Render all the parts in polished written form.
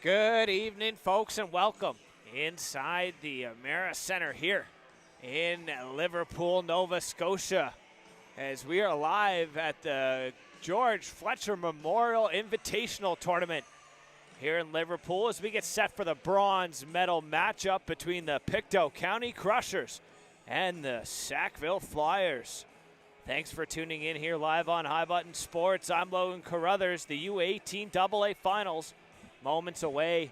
Good evening, folks, and welcome inside the Amera Center here in Liverpool, Nova Scotia, as we are live at the George Fletcher Memorial Invitational Tournament here in Liverpool as we get set for the bronze medal matchup between the Pictou County Crushers and the Sackville Flyers. Thanks for tuning in here live on High Button Sports. I'm Logan Carruthers. The U18 AA Finals moments away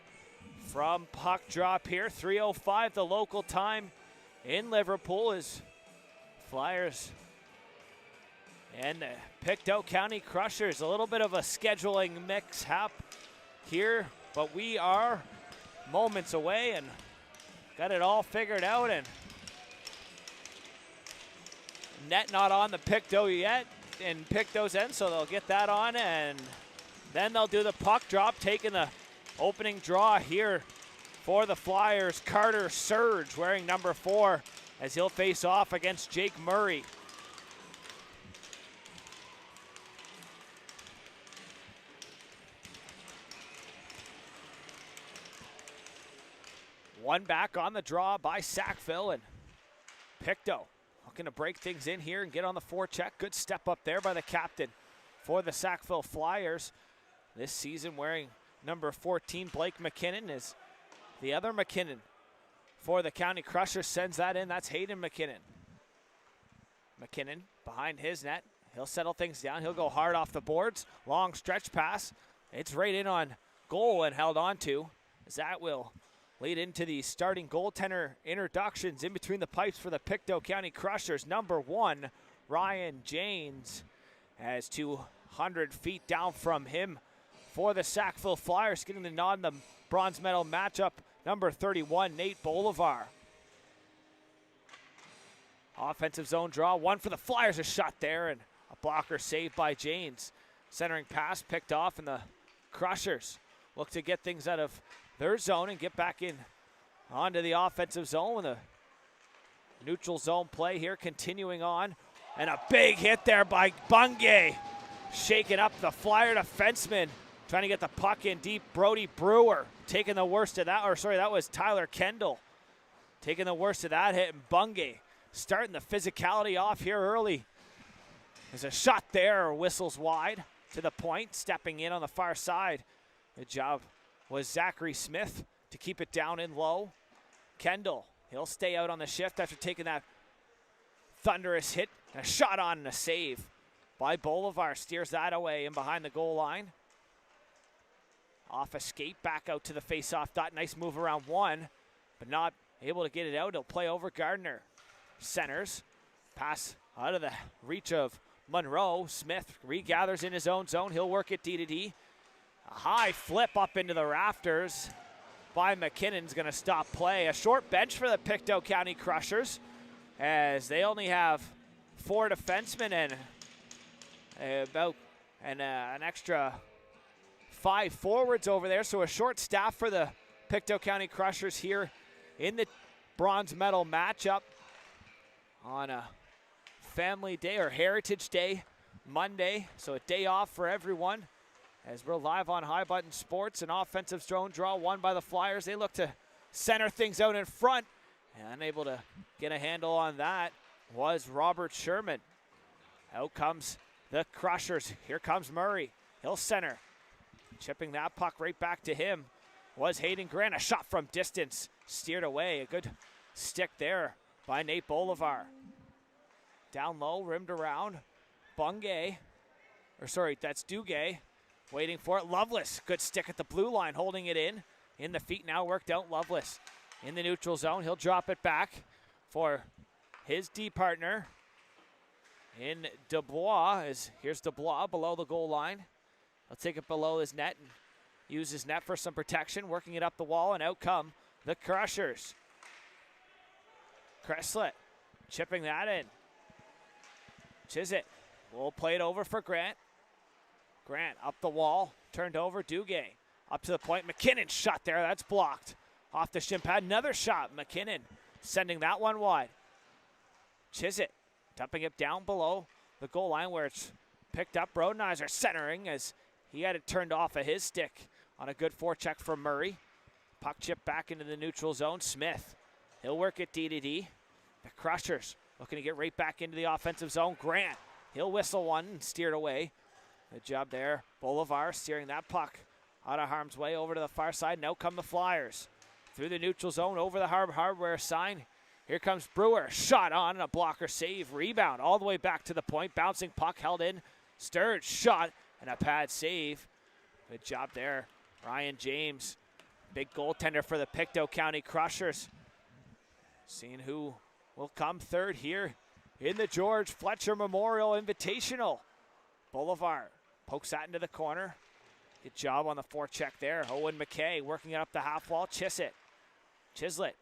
from puck drop here. 3:05 the local time in Liverpool as Flyers and the Pictou County Crushers. A little bit of a scheduling mix-up here, but we are moments away and got it all figured out. And net not on the Pictou yet in Pictou's end, so they'll get that on, and then they'll do the puck drop, taking the opening draw here for the Flyers. Carter Surge wearing number 4 as he'll face off against Jake Murray. One back on the draw by Sackville, and Pictou looking to break things in here and get on the forecheck. Good step up there by the captain for the Sackville Flyers. This season wearing number 14, Blake McKinnon, is the other McKinnon for the County Crushers. Sends that in. That's Hayden McKinnon. McKinnon behind his net. He'll settle things down. He'll go hard off the boards. Long stretch pass. It's right in on goal and held on to, as that will lead into the starting goaltender introductions in between the pipes for the Pictou County Crushers. Number 1, Ryan Janes, as 200 feet down from him for the Sackville Flyers, getting the nod in the bronze medal matchup. Number 31, Nate Bolivar. Offensive zone draw, one for the Flyers, a shot there, and a blocker saved by Janes. Centering pass picked off, and the Crushers look to get things out of their zone and get back in onto the offensive zone with a neutral zone play here continuing on. And a big hit there by Bungay, shaking up the Flyer defenseman, trying to get the puck in deep. Brody Brewer taking the worst of that, or sorry, that was Tyler Kendall taking the worst of that hit, and Bungay starting the physicality off here early. There's a shot there, whistles wide to the point, stepping in on the far side. Good job was Zachary Smith to keep it down in low. Kendall, he'll stay out on the shift after taking that thunderous hit. And a shot on and a save by Bolivar, steers that away and behind the goal line. Off a skate, back out to the face-off dot. Nice move around one, but not able to get it out. He'll play over Gardner. Centers, pass out of the reach of Monroe. Smith regathers in his own zone. He'll work it D-to-D. A high flip up into the rafters by McKinnon's going to stop play. A short bench for the Pictou County Crushers, as they only have 4 defensemen and an extra 5 forwards over there. So a short staff for the Pictou County Crushers here in the bronze medal matchup on a family day or Heritage Day Monday. So a day off for everyone. As we're live on High Button Sports, an offensive zone draw won by the Flyers. They look to center things out in front, and unable to get a handle on that was Robert Sherman. Out comes the Crushers. Here comes Murray. He'll center. Chipping that puck right back to him was Hayden Grant. A shot from distance, steered away. A good stick there by Nate Bolivar. Down low, rimmed around. Bungay, or sorry, that's Dugay. Waiting for it. Loveless, good stick at the blue line, holding it in. In the feet now, worked out. Loveless in the neutral zone. He'll drop it back for his D partner in Dubois. Here's Dubois below the goal line. He'll take it below his net and use his net for some protection, working it up the wall, and out come the Crushers. Cresslet chipping that in. Chisit will play it over for Grant. Grant up the wall, turned over. Dugay up to the point. McKinnon shot there. That's blocked. Off the shin pad. Another shot. McKinnon sending that one wide. Chisit dumping it down below the goal line where it's picked up. Brodenheiser centering as he had it turned off of his stick on a good forecheck from Murray. Puck chip back into the neutral zone. Smith, he'll work it D-to-D. The Crushers looking to get right back into the offensive zone. Grant, he'll whistle one and steer it away. Good job there. Bolivar steering that puck out of harm's way over to the far side. Now come the Flyers. Through the neutral zone, over the hardware sign. Here comes Brewer. Shot on and a blocker save. Rebound all the way back to the point. Bouncing puck held in. Sturge shot and a pad save. Good job there. Ryan James, big goaltender for the Pictou County Crushers. Seeing who will come third here in the George Fletcher Memorial Invitational. Bolivar pokes that into the corner. Good job on the forecheck there. Owen McKay working it up the half wall. Chislett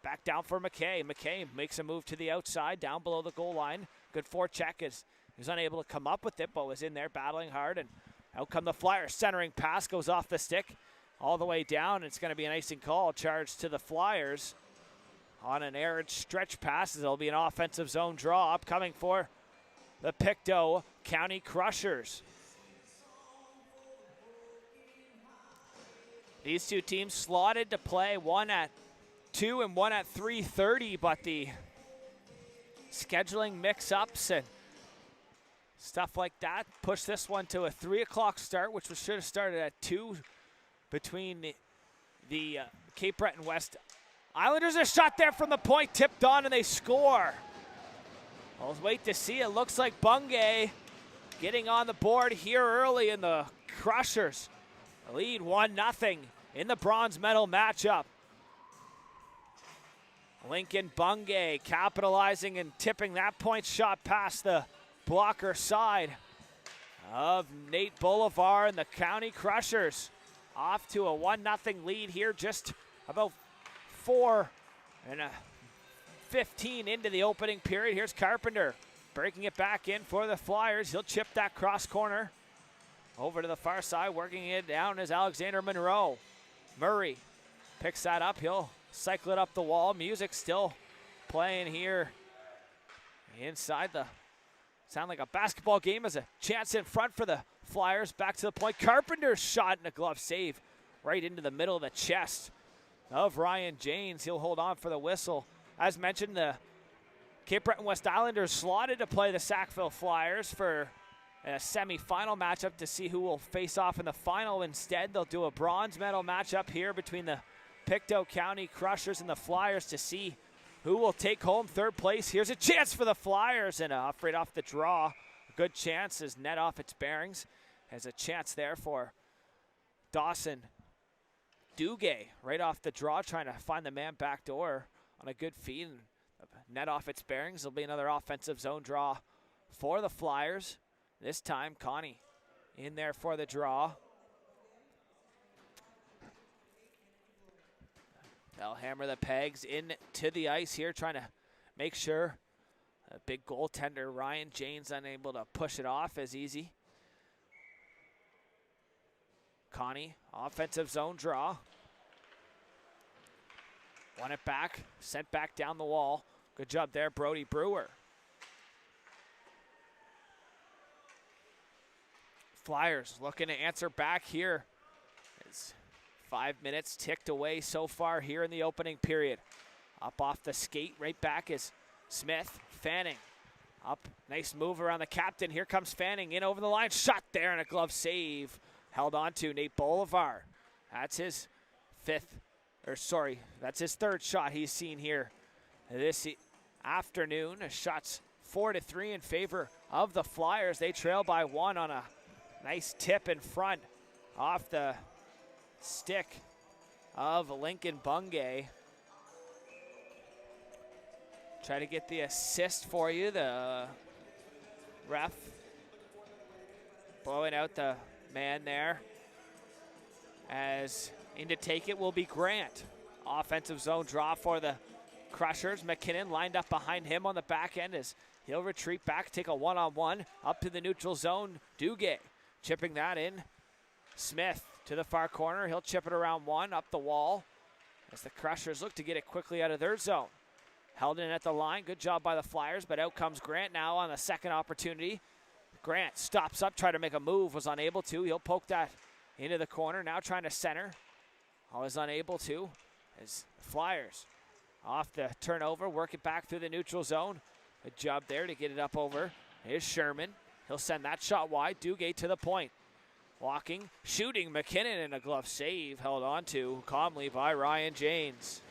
back down for McKay. McKay makes a move to the outside, down below the goal line. Good forecheck. He was unable to come up with it, but was in there battling hard. And out come the Flyers. Centering pass goes off the stick all the way down. It's going to be an icing call charged to the Flyers on an errant stretch pass. It'll be an offensive zone draw upcoming for the Pictou County Crushers. These two teams slotted to play, one at 2 and one at 3:30, but the scheduling mix-ups and stuff like that pushed this one to a 3 o'clock start, which should have started at 2 between the Cape Breton West Islanders. A shot there from the point, tipped on, and they score. I'll wait to see. It looks like Bungay getting on the board here early, in the Crushers lead 1-0 in the bronze medal matchup. Lincoln Bungay capitalizing and tipping that point shot past the blocker side of Nate Bolivar, and the County Crushers off to a 1-0 lead here, just about 4:15 into the opening period. Here's Carpenter breaking it back in for the Flyers. He'll chip that cross corner over to the far side. Working it down is Alexander Monroe. Murray picks that up. He'll cycle it up the wall. Music still playing here inside the, sound like a basketball game, as a chance in front for the Flyers. Back to the point. Carpenter's shot and a glove save right into the middle of the chest of Ryan James. He'll hold on for the whistle. As mentioned, the Cape Breton West Islanders slotted to play the Sackville Flyers for a semi-final matchup to see who will face off in the final. Instead, they'll do a bronze medal matchup here between the Pictou County Crushers and the Flyers to see who will take home third place. Here's a chance for the Flyers, and right off the draw. A good chance as net off its bearings. Has a chance there for Dawson Dugay right off the draw, trying to find the man back door on a good feed, and net off its bearings. There'll be another offensive zone draw for the Flyers. This time, Connie in there for the draw. They'll hammer the pegs into the ice here, trying to make sure a big goaltender, Ryan James, unable to push it off as easy. Connie, offensive zone draw. Won it back, sent back down the wall. Good job there, Brody Brewer. Flyers looking to answer back here. It's 5 minutes ticked away so far here in the opening period. Up off the skate, right back is Smith. Fanning up, nice move around the captain. Here comes Fanning in over the line. Shot there and a glove save. Held on to Nate Bolivar. That's his that's his third shot he's seen here this afternoon. Shots 4-3 in favor of the Flyers. They trail by 1 on a nice tip in front off the stick of Lincoln Bungay. Try to get the assist for you. The ref blowing out the man there, as in to take it will be Grant. Offensive zone draw for the Crushers. McKinnon lined up behind him on the back end as he'll retreat back, take a one-on-one up to the neutral zone. Dugay chipping that in. Smith to the far corner. He'll chip it around one, up the wall, as the Crushers look to get it quickly out of their zone. Held in at the line. Good job by the Flyers, but out comes Grant now on the second opportunity. Grant stops up, tried to make a move, was unable to. He'll poke that into the corner. Now trying to center. Always unable to, as Flyers off the turnover, work it back through the neutral zone. Good job there to get it up over. Here's Sherman. He'll send that shot wide. Dugay to the point. Walking, shooting, McKinnon, and a glove save held on to calmly by Ryan Janes.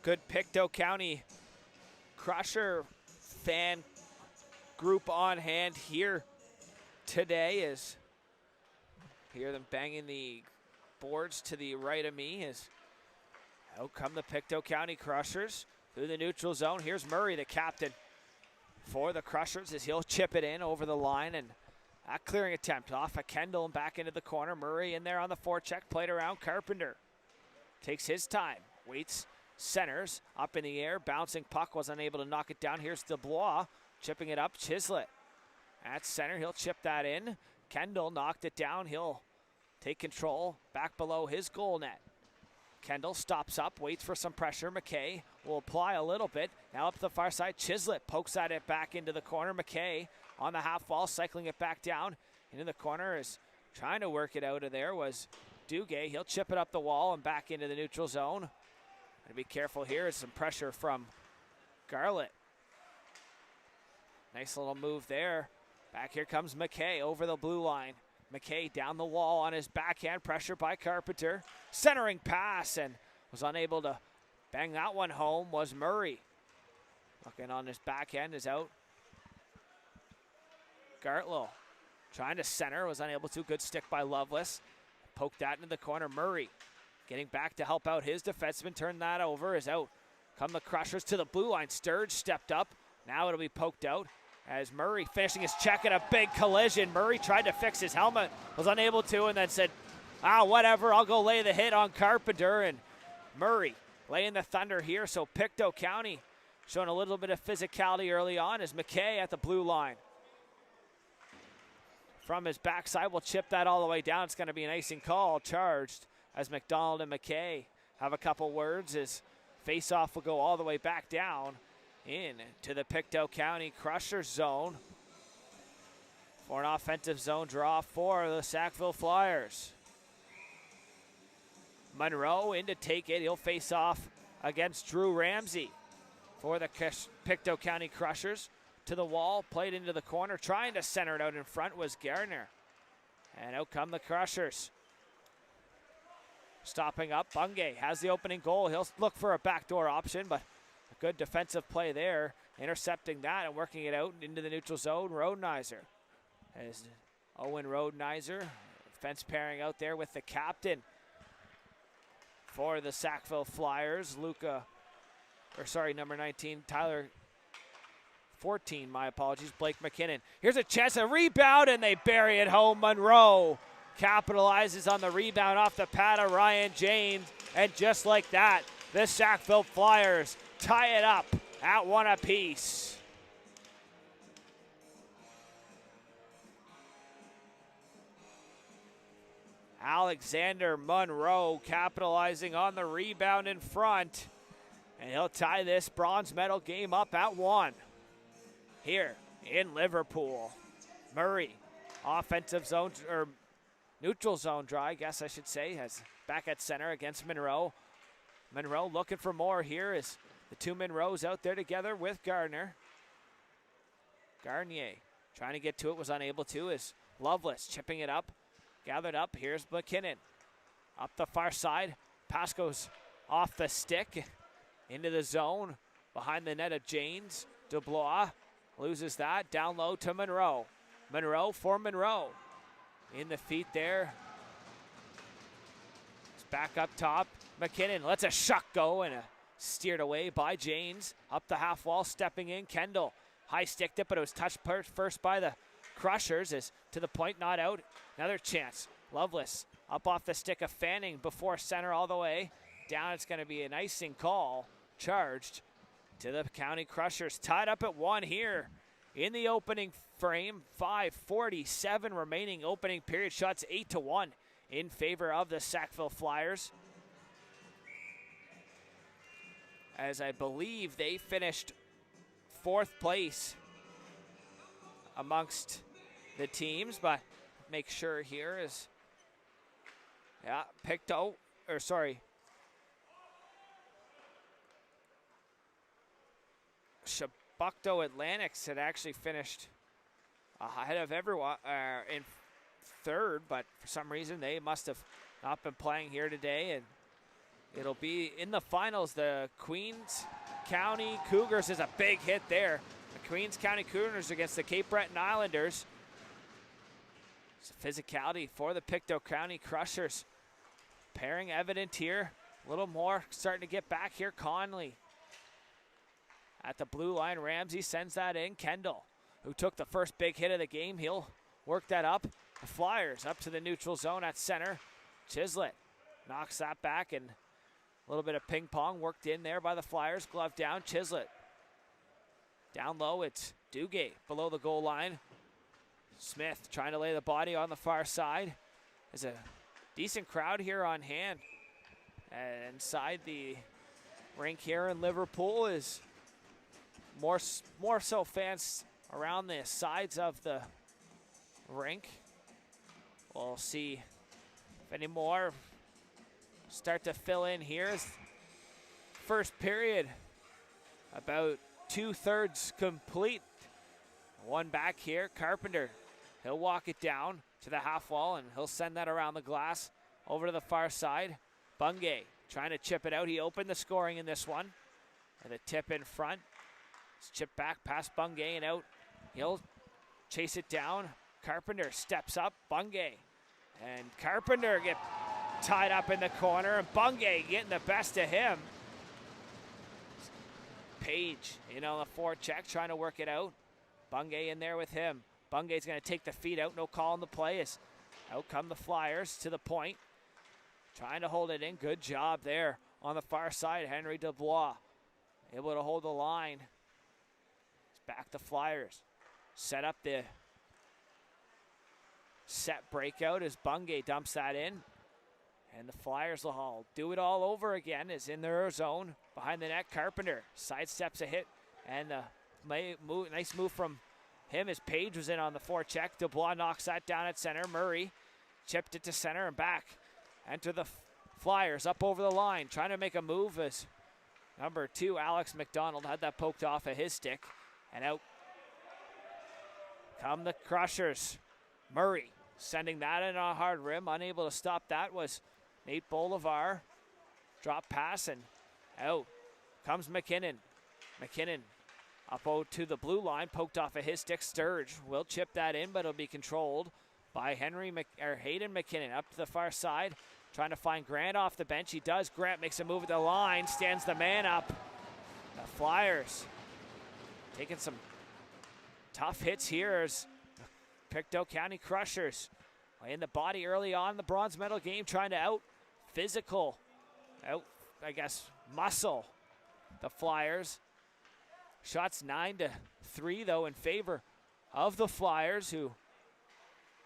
Good Pictou County Crusher fan group on hand here today, as hear them banging the boards to the right of me as out come the Pictou County Crushers through the neutral zone. Here's Murray, the captain for the Crushers, as he'll chip it in over the line, and a clearing attempt off of Kendall and back into the corner. Murray in there on the forecheck, played around Carpenter. Takes his time, waits, centers, up in the air, bouncing puck, was unable to knock it down. Here's Dubois, chipping it up, Chislett. At center, he'll chip that in. Kendall knocked it down, he'll take control back below his goal net. Kendall stops up, waits for some pressure. McKay will apply a little bit. Now up the far side, Chislett pokes at it back into the corner. McKay on the half wall, cycling it back down. Into the corner is trying to work it out of there was Dugay. He'll chip it up the wall and back into the neutral zone. Gotta be careful here. It's some pressure from Garlett. Nice little move there. Back here comes McKay over the blue line. McKay down the wall on his backhand, pressure by Carpenter. Centering pass, and was unable to bang that one home was Murray. Looking on his backhand is out. Gartlow trying to center, was unable to. Good stick by Lovelace. Poked that into the corner. Murray getting back to help out his defenseman. Turned that over, is out. Come the Crushers to the blue line. Sturge stepped up. Now it'll be poked out as Murray finishing his check at a big collision. Murray tried to fix his helmet, was unable to, and then said, whatever, I'll go lay the hit on Carpenter. And Murray laying the thunder here, so Pictou County showing a little bit of physicality early on as McKay at the blue line. From his backside, will chip that all the way down. It's going to be an icing call charged as McDonald and McKay have a couple words as face-off will go all the way back down in to the Pictou County Crusher zone for an offensive zone draw for the Sackville Flyers. Monroe in to take it. He'll face off against Drew Ramsey for the Pictou County Crushers. To the wall, played into the corner, trying to center it out in front was Gardner. And out come the Crushers. Stopping up, Bungay has the opening goal. He'll look for a backdoor option, but a good defensive play there, intercepting that and working it out into the neutral zone. Rodenizer, as Owen Rodenizer, fence pairing out there with the captain for the Sackville Flyers, number 19, Tyler 14, my apologies, Blake McKinnon. Here's a chance, a rebound, and they bury it home. Monroe capitalizes on the rebound off the pad of Ryan James, and just like that, the Sackville Flyers tie it up at one apiece. Alexander Monroe capitalizing on the rebound in front, and he'll tie this bronze medal game up at one. Here in Liverpool, Murray, offensive zone, or neutral zone draw, I guess I should say, has back at center against Monroe. Monroe looking for more here as the two Monroes out there together with Gardner. Garnier trying to get to it, was unable to, as Lovelace chipping it up, gathered up. Here's McKinnon up the far side. Pass goes off the stick into the zone behind the net of Janes. Dubois loses that, down low to Monroe. Monroe for Monroe. In the feet there. It's back up top. McKinnon lets a shot go and steered away by Janes. Up the half wall, stepping in. Kendall high sticked it, but it was touched first by the Crushers. Is to the point, not out. Another chance. Lovelace up off the stick of Fanning before center all the way. Down, it's going to be an icing call charged to the County Crushers. Tied up at one here in the opening frame. 5:47 remaining opening period. Shots 8-1 in favor of the Sackville Flyers, as I believe they finished 4th place amongst the teams, but make sure here is, yeah, Shabukto Atlantics had actually finished ahead of everyone in 3rd, but for some reason they must have not been playing here today, and it'll be in the finals. The Queens County Cougars is a big hit there. The Queens County Cougars against the Cape Breton Islanders. It's physicality for the Pictou County Crushers. Pairing evident here. A little more starting to get back here. Conley at the blue line. Ramsey sends that in. Kendall, who took the first big hit of the game, he'll work that up. The Flyers up to the neutral zone at center. Chislett knocks that back, and a little bit of ping pong worked in there by the Flyers. Glove down, Chislett. Down low, it's Duguay below the goal line. Smith trying to lay the body on the far side. There's a decent crowd here on hand. And inside the rink here in Liverpool is more so fans around the sides of the rink. We'll see if any more start to fill in here. First period about 2/3 complete. One back here, Carpenter. He'll walk it down to the half wall, and he'll send that around the glass over to the far side. Bungay trying to chip it out. He opened the scoring in this one. And the tip in front. It's chipped back past Bungay and out. He'll chase it down. Carpenter steps up. Bungay. And Carpenter get tied up in the corner, and Bungay getting the best of him. Page in on the forecheck, trying to work it out. Bungay in there with him. Bungay's going to take the feet out. No call on the play. As out come the Flyers to the point. Trying to hold it in. Good job there on the far side. Henry Dubois able to hold the line. It's back to Flyers. Set up the set breakout as Bungay dumps that in. And the Flyers will do it all over again. Is in their zone. Behind the net, Carpenter sidesteps a hit. And the nice move from him as Page was in on the forecheck. Dubois knocks that down at center. Murray chipped it to center and back. Enter the Flyers up over the line. Trying to make a move as number 2, Alex McDonald, had that poked off of his stick. And out come the Crushers. Murray sending that in on a hard rim. Unable to stop that was Nate Bolivar. Drop pass and out comes McKinnon. McKinnon up to the blue line, poked off of his stick. Sturge will chip that in, but it'll be controlled by Hayden McKinnon up to the far side, trying to find Grant off the bench. He does. Grant makes a move at the line, stands the man up. The Flyers taking some tough hits here as the Pictou County Crushers laying the body early on in the bronze medal game, trying to muscle the Flyers. Shots 9-3 though in favor of the Flyers, who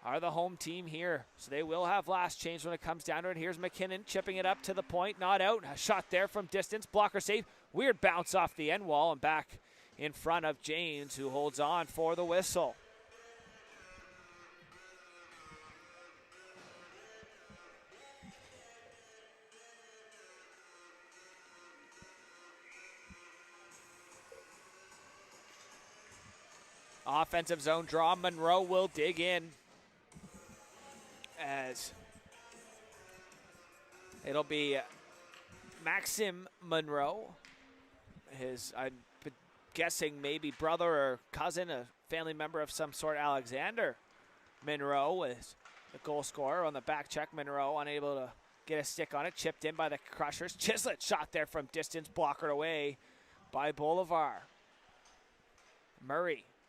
are the home team here. So they will have last change when it comes down to it. Here's McKinnon chipping it up to the point, not out. A shot there from distance, blocker save. Weird bounce off the end wall and back in front of James, who holds on for the whistle. Offensive zone draw. Monroe will dig in as it'll be Maxim Monroe. I'm guessing maybe brother or cousin, a family member of some sort. Alexander Monroe is the goal scorer on the back check. Monroe unable to get a stick on it. Chipped in by the Crushers. Chislett shot there from distance, blockered away by Bolivar.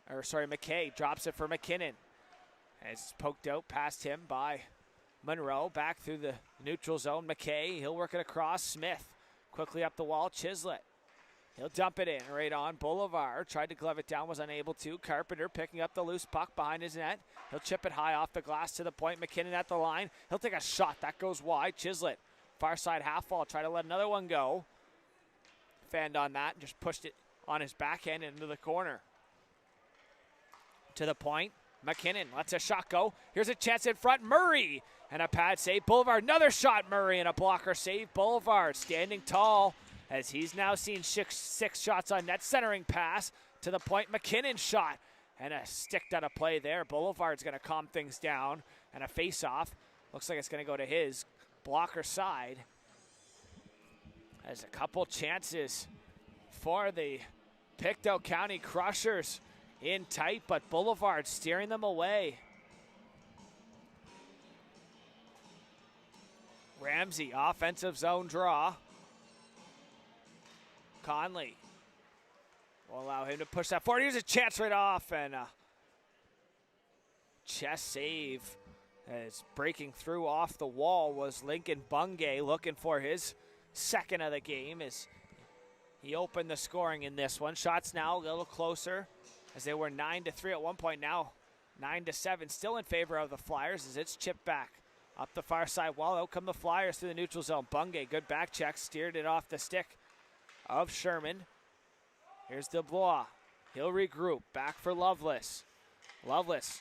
McKay drops it for McKinnon. And it's poked out past him by Monroe. Back through the neutral zone. McKay, he'll work it across. Smith quickly up the wall. Chislett, he'll dump it in right on. Bolivar tried to glove it down, was unable to. Carpenter picking up the loose puck behind his net. He'll chip it high off the glass to the point. McKinnon at the line. He'll take a shot. That goes wide. Chislett, far side half wall. Try to let another one go. Fanned on that and just pushed it on his backhand into the corner. To the point, McKinnon lets a shot go. Here's a chance in front, Murray, and a pad save. Boulevard, another shot, Murray, and a blocker save. Boulevard standing tall as he's now seen six shots on net. Centering pass to the point, McKinnon shot, and a stick out of play there. Boulevard's going to calm things down, and a face-off. Looks like it's going to go to his blocker side. There's a couple chances for the Pictou County Crushers in tight, but Boulevard steering them away. Ramsey, offensive zone draw. Conley will allow him to push that forward. Here's a chance right off, and a chest save as breaking through off the wall was Lincoln Bungay, looking for his second of the game as he opened the scoring in this one. Shots now a little closer as they were 9-3 at one point, now 9-7, still in favor of the Flyers as it's chipped back up the far side wall. Out come the Flyers through the neutral zone. Bungay, good back check, steered it off the stick of Sherman. Here's Dubois. He'll regroup. Back for Lovelace. Lovelace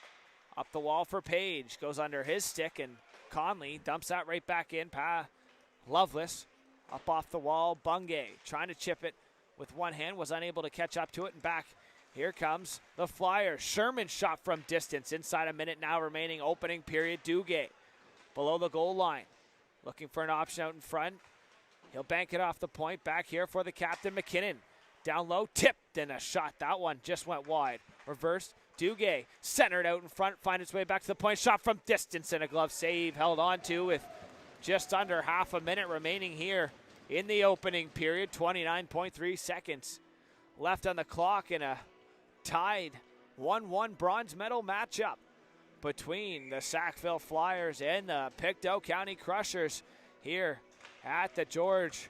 up the wall for Page. Goes under his stick, and Conley dumps that right back in. Lovelace up off the wall. Bungay trying to chip it with one hand. Was unable to catch up to it, and back. Here comes the Flyers. Sherman shot from distance. Inside a minute now remaining. Opening period. Duguay below the goal line. Looking for an option out in front. He'll bank it off the point. Back here for the captain, McKinnon. Down low, tipped, and a shot. That one just went wide. Reversed, Duguay centered out in front, find its way back to the point. Shot from distance, and a glove save held on to with just under half a minute remaining here in the opening period. 29.3 seconds left on the clock in a tied 1-1 bronze medal matchup between the Sackville Flyers and the Pictou County Crushers here at the George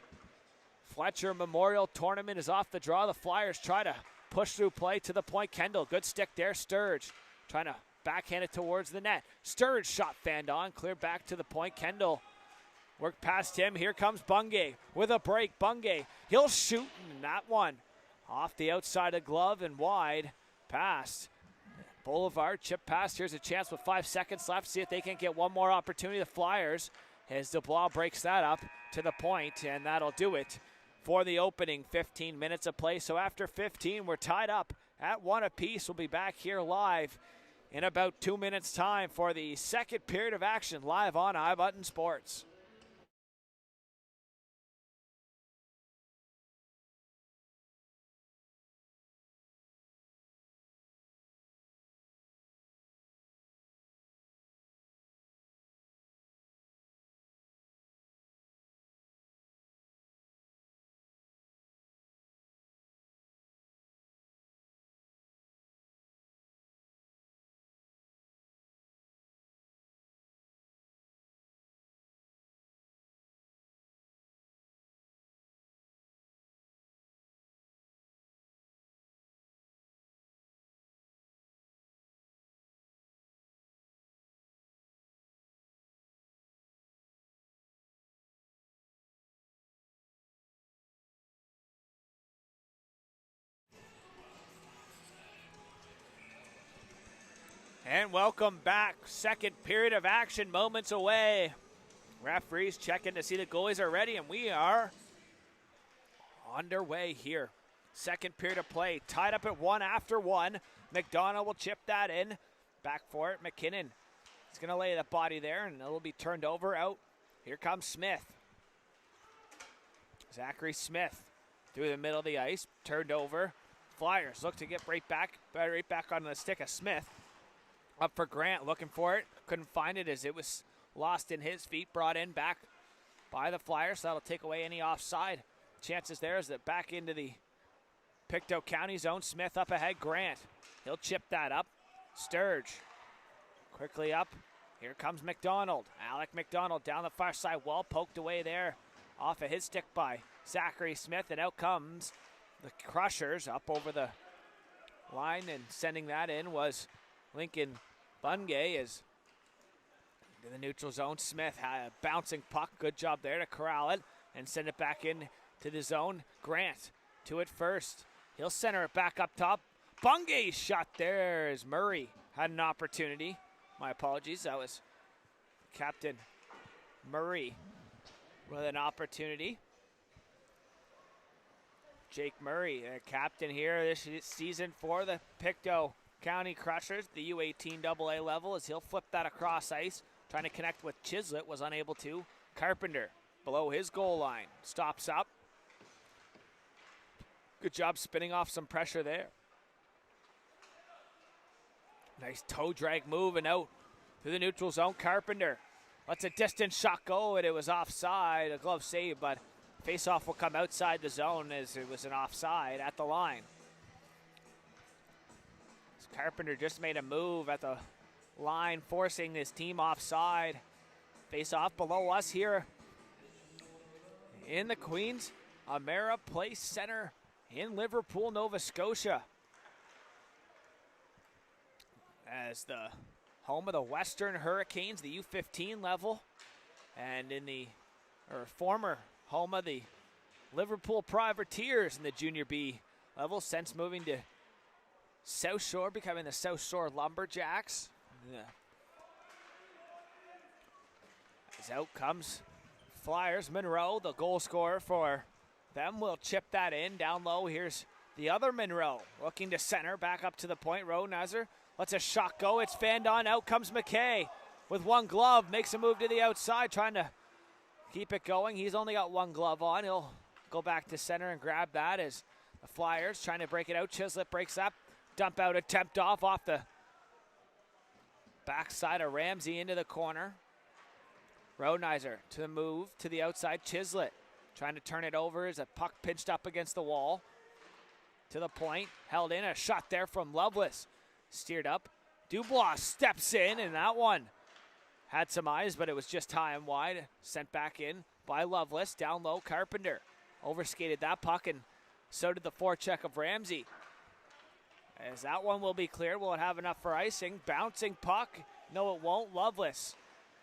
Fletcher Memorial Tournament. Is off the draw. The Flyers try to push through play to the point. Kendall, good stick there. Sturge trying to backhand it towards the net. Sturge shot fanned on, clear back to the point. Kendall worked past him. Here comes Bungay with a break. Bungay, he'll shoot, and that one off the outside of glove and wide. Pass. Boulevard, chip pass. Here's a chance with 5 seconds left. See if they can get one more opportunity. The Flyers, as Dubois breaks that up to the point, and that'll do it for the opening 15 minutes of play. So after 15, we're tied up at 1 apiece. We'll be back here live in about 2 minutes' time for the second period of action live on iButton Sports. And welcome back. Second period of action, moments away. Referees checking to see the goalies are ready, and we are underway here. Second period of play, tied up at 1 after 1. McDonough will chip that in. Back for it, McKinnon. He's going to lay the body there, and it'll be turned over out. Here comes Smith. Zachary Smith through the middle of the ice, turned over. Flyers look to get right back onto the stick of Smith. Up for Grant, looking for it. Couldn't find it as it was lost in his feet. Brought in back by the Flyers. So that'll take away any offside chances there as that back into the Pictou County zone. Smith up ahead. Grant, he'll chip that up. Sturge quickly up. Here comes McDonald. Alec McDonald down the far side wall. Poked away there off of his stick by Zachary Smith. And out comes the Crushers up over the line, and sending that in was Lincoln Bungay. Is in the neutral zone. Smith had a bouncing puck. Good job there to corral it and send it back in to the zone. Grant to it first. He'll center it back up top. Bungay's shot there as Murray had an opportunity. My apologies, that was Captain Murray with an opportunity. Jake Murray, a captain here this season for the Pictou County Crushers, the U18 AA level, as he'll flip that across ice. Trying to connect with Chislett, was unable to. Carpenter below his goal line, stops up. Good job spinning off some pressure there. Nice toe drag move and out through the neutral zone. Carpenter lets a distant shot go, and it was offside. A glove save, but face-off will come outside the zone as it was an offside at the line. Carpenter just made a move at the line, forcing his team offside. Face-off below us here in the Queens Amera Place Center in Liverpool, Nova Scotia. As the home of the Western Hurricanes, the U15 level, and in the former home of the Liverpool Privateers in the Junior B level, since moving to South Shore, becoming the South Shore Lumberjacks. Yeah. As out comes Flyers, Monroe, the goal scorer for them, will chip that in. Down low, here's the other Monroe, looking to center, back up to the point. Rodenheiser lets a shot go, it's fanned on, out comes McKay with one glove, makes a move to the outside, trying to keep it going. He's only got one glove on. He'll go back to center and grab that as the Flyers trying to break it out. Chislett breaks up, dump out attempt off the backside of Ramsey into the corner. Rodenheiser to the move to the outside. Chislett trying to turn it over as a puck pinched up against the wall. To the point, held in, a shot there from Lovelace. Steered up. Dubois steps in, and that one had some eyes, but it was just high and wide. Sent back in by Lovelace. Down low, Carpenter overskated that puck, and so did the forecheck of Ramsey. As that one will be cleared, will it have enough for icing? Bouncing puck. No, it won't. Lovelace.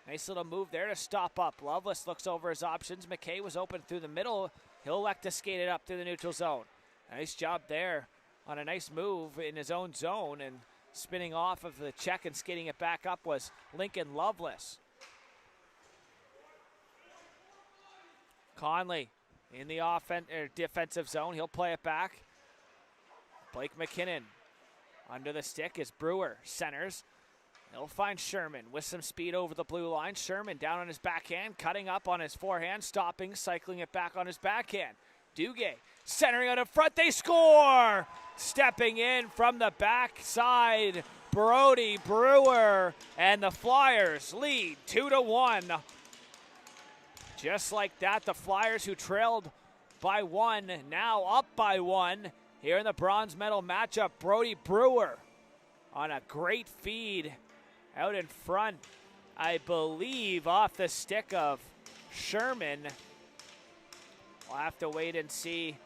Nice little move there to stop up. Lovelace looks over his options. McKay was open through the middle. He'll elect to skate it up through the neutral zone. Nice job there on a nice move in his own zone, and spinning off of the check and skating it back up was Lincoln Lovelace. Conley in the defensive zone. He'll play it back. Blake McKinnon under the stick as Brewer centers. He'll find Sherman with some speed over the blue line. Sherman down on his backhand, cutting up on his forehand, stopping, cycling it back on his backhand. Duguay centering out in front. They score! Stepping in from the backside, Brody Brewer, and the Flyers lead 2-1. Just like that, the Flyers, who trailed by one, now up by one. Here in the bronze medal matchup, Brody Brewer on a great feed out in front, I believe off the stick of Sherman. We'll have to wait and see.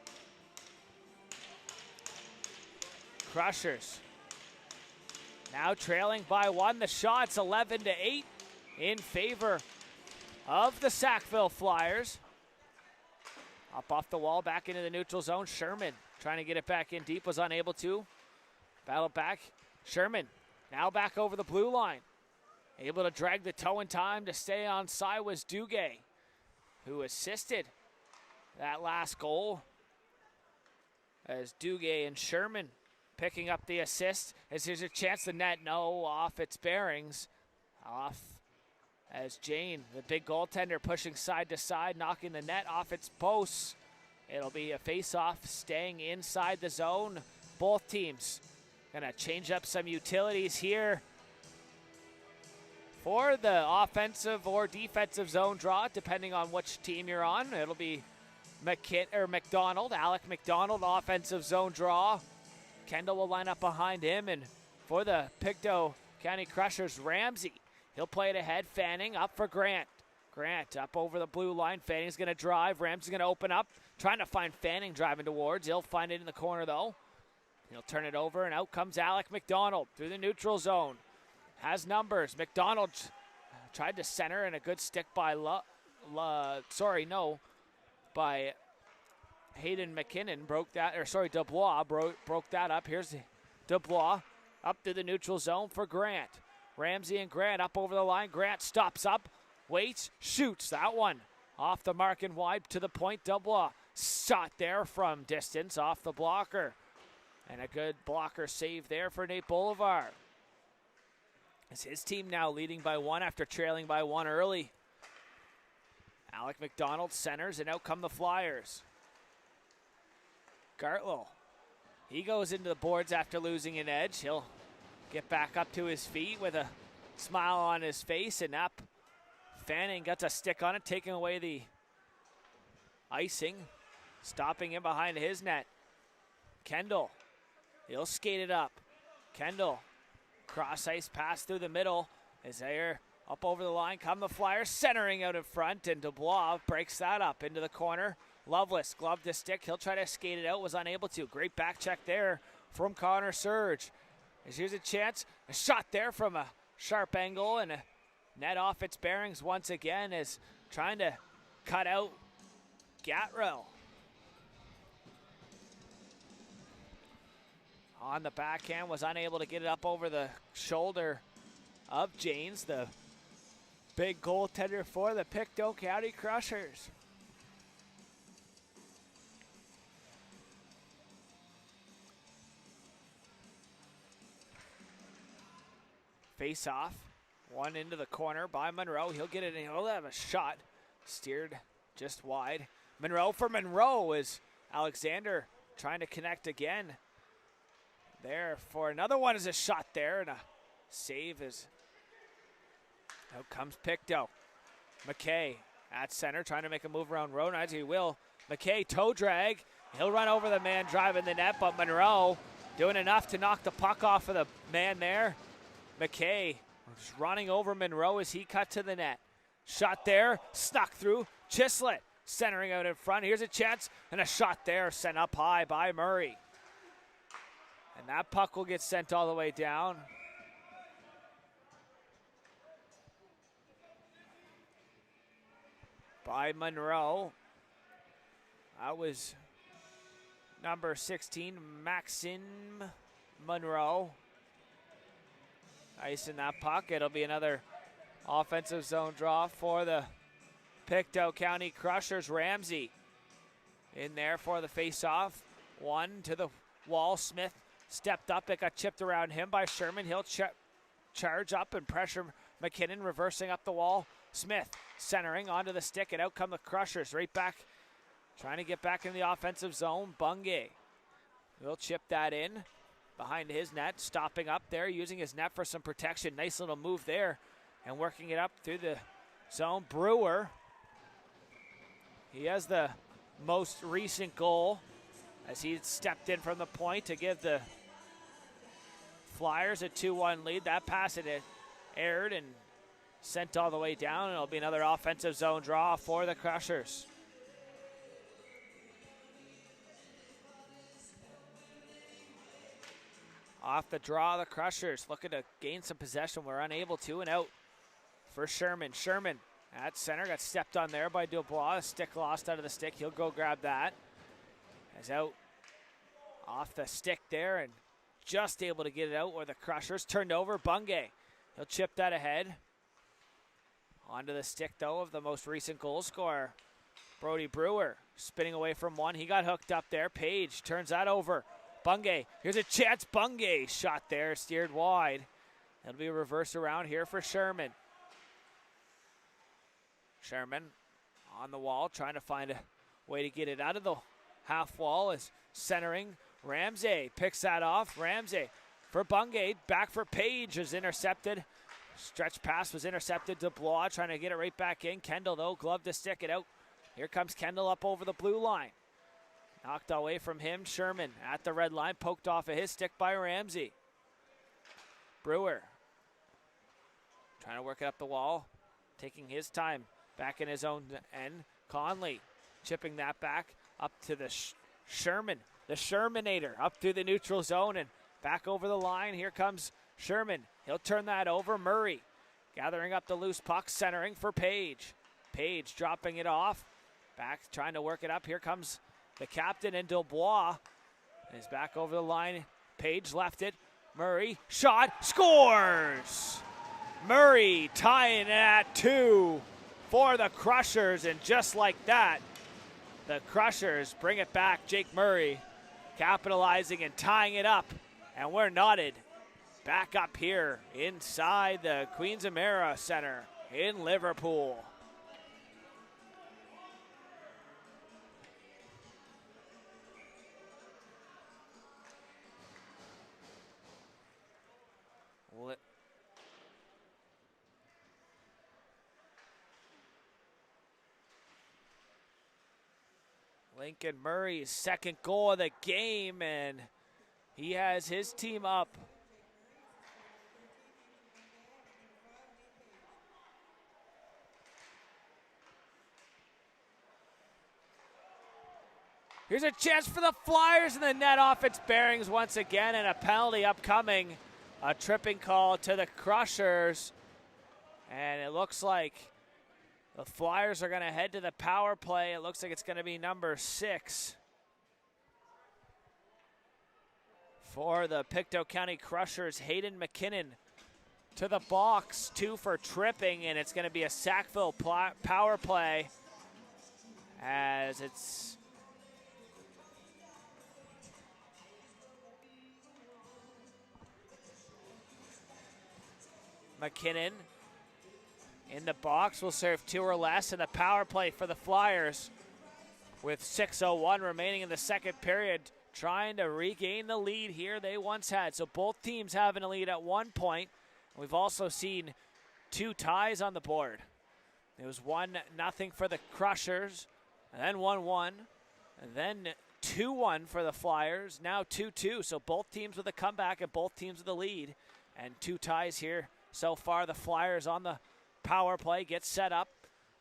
Crushers now trailing by one. The shot's 11-8 in favor of the Sackville Flyers. Up off the wall, back into the neutral zone. Sherman trying to get it back in deep, was unable to. Battle back. Sherman now back over the blue line. Able to drag the toe in time to stay on side was Duguay, who assisted that last goal. As Duguay and Sherman picking up the assist. As there's a chance the net, no, off its bearings. Off as Jane, the big goaltender, pushing side to side, knocking the net off its posts. It'll be a face-off staying inside the zone. Both teams gonna change up some utilities here for the offensive or defensive zone draw, depending on which team you're on. It'll be McDonald, Alec McDonald, offensive zone draw. Kendall will line up behind him, and for the Pictou County Crushers, Ramsey. He'll play it ahead, Fanning up for Grant. Grant up over the blue line. Fanning's going to drive. Ramsey's going to open up, trying to find Fanning driving towards. He'll find it in the corner, though. He'll turn it over, and out comes Alec McDonald through the neutral zone. Has numbers. McDonald tried to center, and a good stick by by Hayden McKinnon broke that, or sorry, Dubois broke that up. Here's Dubois up to the neutral zone for Grant. Ramsey and Grant up over the line. Grant stops up, waits, shoots that one off the mark and wide to the point. Dubois shot there from distance off the blocker. And a good blocker save there for Nate Bolivar. It's his team now leading by one after trailing by one early. Alec McDonald centers, and out come the Flyers. Gartlow, he goes into the boards after losing an edge. He'll get back up to his feet with a smile on his face, and up. Fanning got a stick on it, taking away the icing, stopping him behind his net. Kendall, he'll skate it up. Kendall, cross ice pass through the middle. Is there up over the line? Come the Flyers, centering out in front, and Dubois breaks that up into the corner. Loveless gloved the stick. He'll try to skate it out, was unable to. Great back check there from Connor Surge. Here's a chance. A shot there from a sharp angle, and a net off its bearings once again is trying to cut out Gatrell. On the backhand, was unable to get it up over the shoulder of Janes, the big goaltender for the Pictou County Crushers. Face off, one into the corner by Monroe. He'll get it and he'll have a shot. Steered just wide. Monroe for Monroe is Alexander trying to connect again. There for another one is a shot there, and a save is out comes Pictou. McKay at center trying to make a move around Ronalds. He will. McKay toe drag. He'll run over the man driving the net, but Monroe doing enough to knock the puck off of the man there. McKay just running over Monroe as he cut to the net. Shot there, snuck through. Chislett centering out in front. Here's a chance, and a shot there sent up high by Murray. And that puck will get sent all the way down. By Monroe. That was number 16, Maxime Monroe. Icing that puck. It'll be another offensive zone draw for the Pictou County Crushers. Ramsey in there for the face-off. One to the wall. Smith stepped up. It got chipped around him by Sherman. He'll charge up and pressure McKinnon, reversing up the wall. Smith centering onto the stick, and out come the Crushers. Right back, trying to get back in the offensive zone. Bungay will chip that in behind his net, stopping up there, using his net for some protection. Nice little move there, and working it up through the zone. Brewer, he has the most recent goal as he stepped in from the point to give the Flyers a 2-1 lead. That pass it aired and sent all the way down, and it'll be another offensive zone draw for the Crushers. Off the draw, the Crushers looking to gain some possession. We're unable to, and out for Sherman. Sherman at center, got stepped on there by Dubois. Stick lost out of the stick. He'll go grab that. As out off the stick there, and just able to get it out where the Crushers turned over. Bungay, he'll chip that ahead. Onto the stick, though, of the most recent goal scorer, Brody Brewer, spinning away from one. He got hooked up there. Page turns that over. Bungay, here's a chance. Bungay shot there, steered wide. It'll be a reverse around here for Sherman. Sherman on the wall, trying to find a way to get it out of the half wall, is centering. Ramsey picks that off. Ramsey for Bungay, back for Page, is intercepted. Stretch pass was intercepted. Dubois trying to get it right back in. Kendall, though, gloved to stick it out. Here comes Kendall up over the blue line. Knocked away from him. Sherman at the red line, poked off of his stick by Ramsey. Brewer trying to work it up the wall, taking his time back in his own end. Conley chipping that back up to the Sherman, the Shermanator, up through the neutral zone and back over the line. Here comes Sherman. He'll turn that over. Murray gathering up the loose puck, centering for Page. Page dropping it off. Back trying to work it up. Here comes the captain, and Dubois is back over the line. Page left it. Murray, shot, scores! Murray tying it at 2 for the Crushers, and just like that, the Crushers bring it back. Jake Murray capitalizing and tying it up, and we're knotted back up here inside the Queens Emera Center in Liverpool. Lincoln Murray's second goal of the game, and he has his team up. Here's a chance for the Flyers, and the net off its bearings once again, and a penalty upcoming. A tripping call to the Crushers, and it looks like the Flyers are going to head to the power play. It looks like it's going to be number 6 for the Pictou County Crushers. Hayden McKinnon to the box, 2 for tripping, and it's going to be a Sackville power play as it's McKinnon in the box will serve 2 or less in the power play for the Flyers with 6:01 remaining in the second period, trying to regain the lead here they once had. So both teams having a lead at one point. We've also seen 2 ties on the board. It was 1-0 for the Crushers, and then 1-1, and then 2-1 for the Flyers, now 2-2. So both teams with a comeback and both teams with the lead, and 2 ties here so far. The Flyers on the power play, gets set up.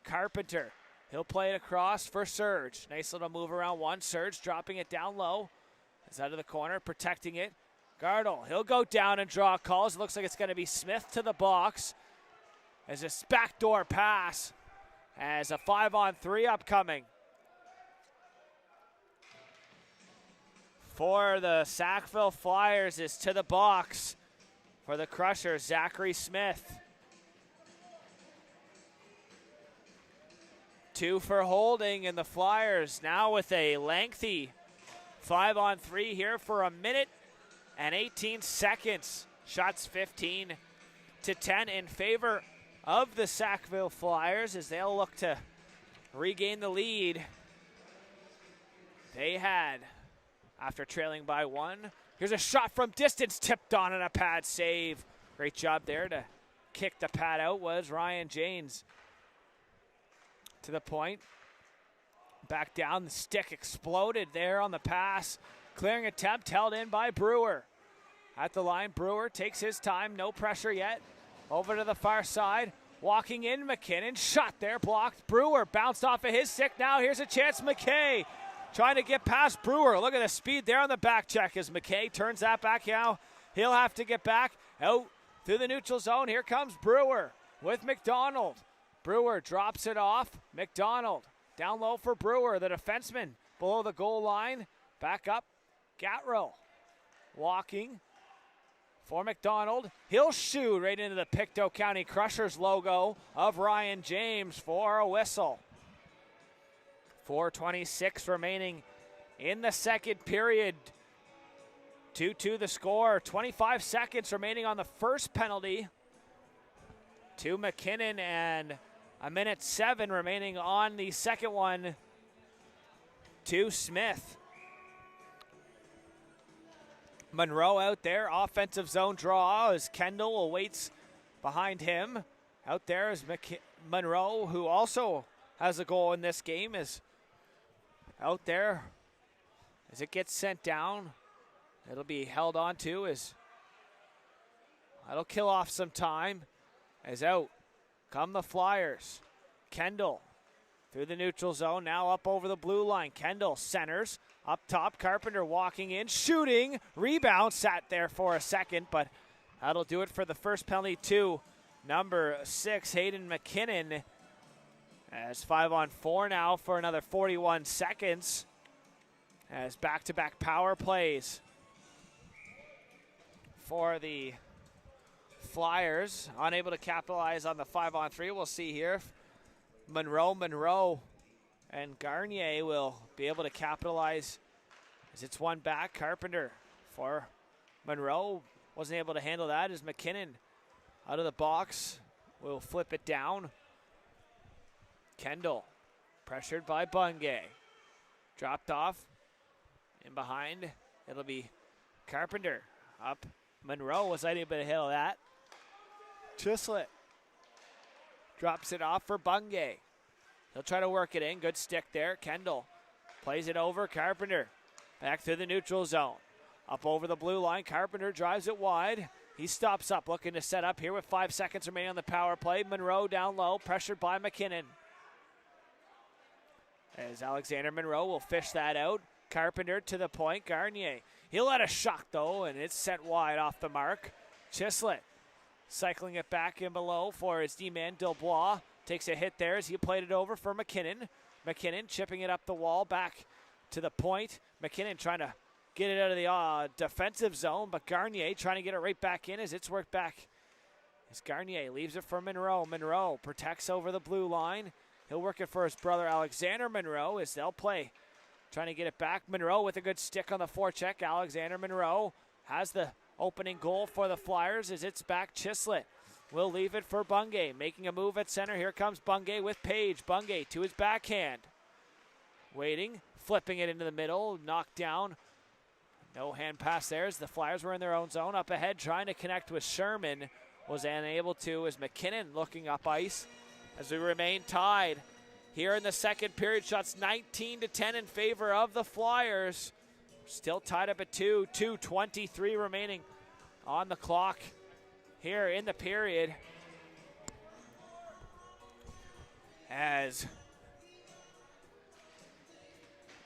Carpenter, he'll play it across for Surge. Nice little move around one. Surge dropping it down low. It's out of the corner, protecting it. Gardel, he'll go down and draw calls. It looks like it's going to be Smith to the box. As a backdoor pass, as a 5-on-3 upcoming for the Sackville Flyers is to the box for the Crushers, Zachary Smith. 2 for holding, and the Flyers now with a lengthy 5-on-3 here for 1 minute and 18 seconds. Shots 15-10 in favor of the Sackville Flyers as they'll look to regain the lead they had after trailing by 1. Here's a shot from distance, tipped on, and a pad save. Great job there to kick the pad out was Ryan Janes. To the point, back down, the stick exploded there on the pass. Clearing attempt held in by Brewer. At the line, Brewer takes his time, no pressure yet. Over to the far side, walking in, McKinnon, shot there, blocked. Brewer bounced off of his stick, now here's a chance, McKay trying to get past Brewer. Look at the speed there on the back check as McKay turns that back now. He'll have to get back out through the neutral zone. Here comes Brewer with McDonald. Brewer drops it off. McDonald down low for Brewer, the defenseman below the goal line. Back up, Gatrell walking for McDonald. He'll shoot right into the Pictou County Crushers logo of Ryan James for a whistle. 4:26 remaining in the second period. 2-2 the score. 25 seconds remaining on the first penalty to McKinnon, and 1:07 remaining on the second one to Smith. Monroe out there, offensive zone draw as Kendall awaits behind him. Out there is Monroe, who also has a goal in this game, is out there as it gets sent down. It'll be held on to as that'll kill off some time. As out come the Flyers. Kendall through the neutral zone, now up over the blue line. Kendall centers, up top, Carpenter walking in, shooting, rebound, sat there for a second, but that'll do it for the first penalty to number 6, Hayden McKinnon. As 5-on-4 now for another 41 seconds. as back-to-back power plays for the Flyers. Unable to capitalize on the 5-on-3. We'll see here. Monroe and Garnier will be able to capitalize as it's one back. Carpenter for Monroe. Wasn't able to handle that as McKinnon out of the box will flip it down. Kendall pressured by Bungay. Dropped off. In behind, it'll be Carpenter. Up. Monroe was unable to handle that. Chislett drops it off for Bungay. He'll try to work it in. Good stick there. Kendall plays it over. Carpenter back through the neutral zone. Up over the blue line. Carpenter drives it wide. He stops up, looking to set up here with 5 seconds remaining on the power play. Monroe down low, pressured by McKinnon. As Alexander Monroe will fish that out. Carpenter to the point. Garnier. He'll let a shot, though, and it's sent wide off the mark. Chislett cycling it back in below for his D-man, Dubois. Takes a hit there as he played it over for McKinnon. McKinnon chipping it up the wall back to the point. McKinnon trying to get it out of the defensive zone, but Garnier trying to get it right back in as it's worked back. As Garnier leaves it for Monroe. Monroe protects over the blue line. He'll work it for his brother Alexander Monroe as they'll play. Trying to get it back. Monroe with a good stick on the forecheck. Alexander Monroe has the opening goal for the Flyers as it's back. Chislett will leave it for Bungay. Making a move at center. Here comes Bungay with Page. Bungay to his backhand. Waiting. Flipping it into the middle. Knocked down. No hand pass there as the Flyers were in their own zone. Up ahead trying to connect with Sherman. Was unable to as McKinnon looking up ice as we remain tied. Here in the second period, shots 19-10 in favor of the Flyers. Still tied up at 2. 2:23 remaining on the clock here in the period. As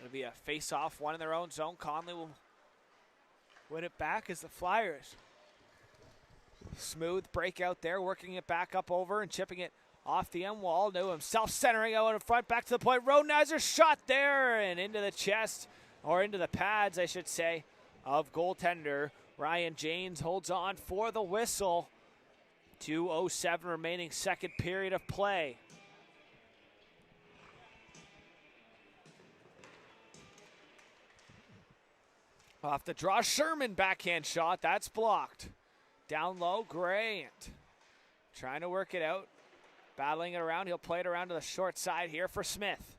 it'll be a face-off, one in their own zone. Conley will win it back as the Flyers. Smooth breakout there, working it back up over and chipping it off the end wall. No himself centering out in front, back to the point. Rodenheiser shot there and into the chest, or into the pads, I should say, of goaltender Ryan James. Holds on for the whistle. 2:07 remaining, second period of play. Off the draw, Sherman backhand shot. That's blocked. Down low, Grant trying to work it out. Battling it around. He'll play it around to the short side here for Smith.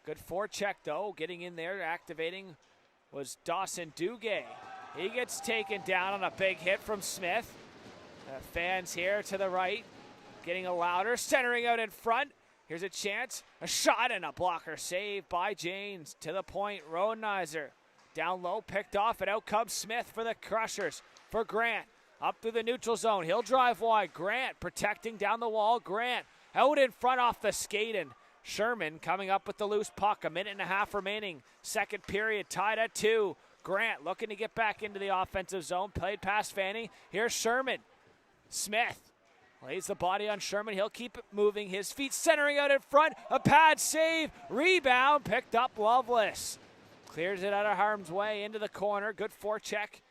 Good forecheck, though. Getting in there, activating was Dawson Duguay. He gets taken down on a big hit from Smith. The fans here to the right getting a louder. Centering out in front. Here's a chance. A shot and a blocker save by James. To the point, Rodenheiser. Down low, picked off, and out comes Smith for the Crushers. For Grant. Up through the neutral zone. He'll drive wide. Grant protecting down the wall. Grant out in front off the skate. And Sherman coming up with the loose puck. 1.5 minutes remaining. Second period tied at 2. Grant looking to get back into the offensive zone. Played past Fanny. Here's Sherman. Smith lays the body on Sherman. He'll keep it moving. His feet centering out in front. A pad save. Rebound picked up Loveless. Clears it out of harm's way into the corner. Good forecheck.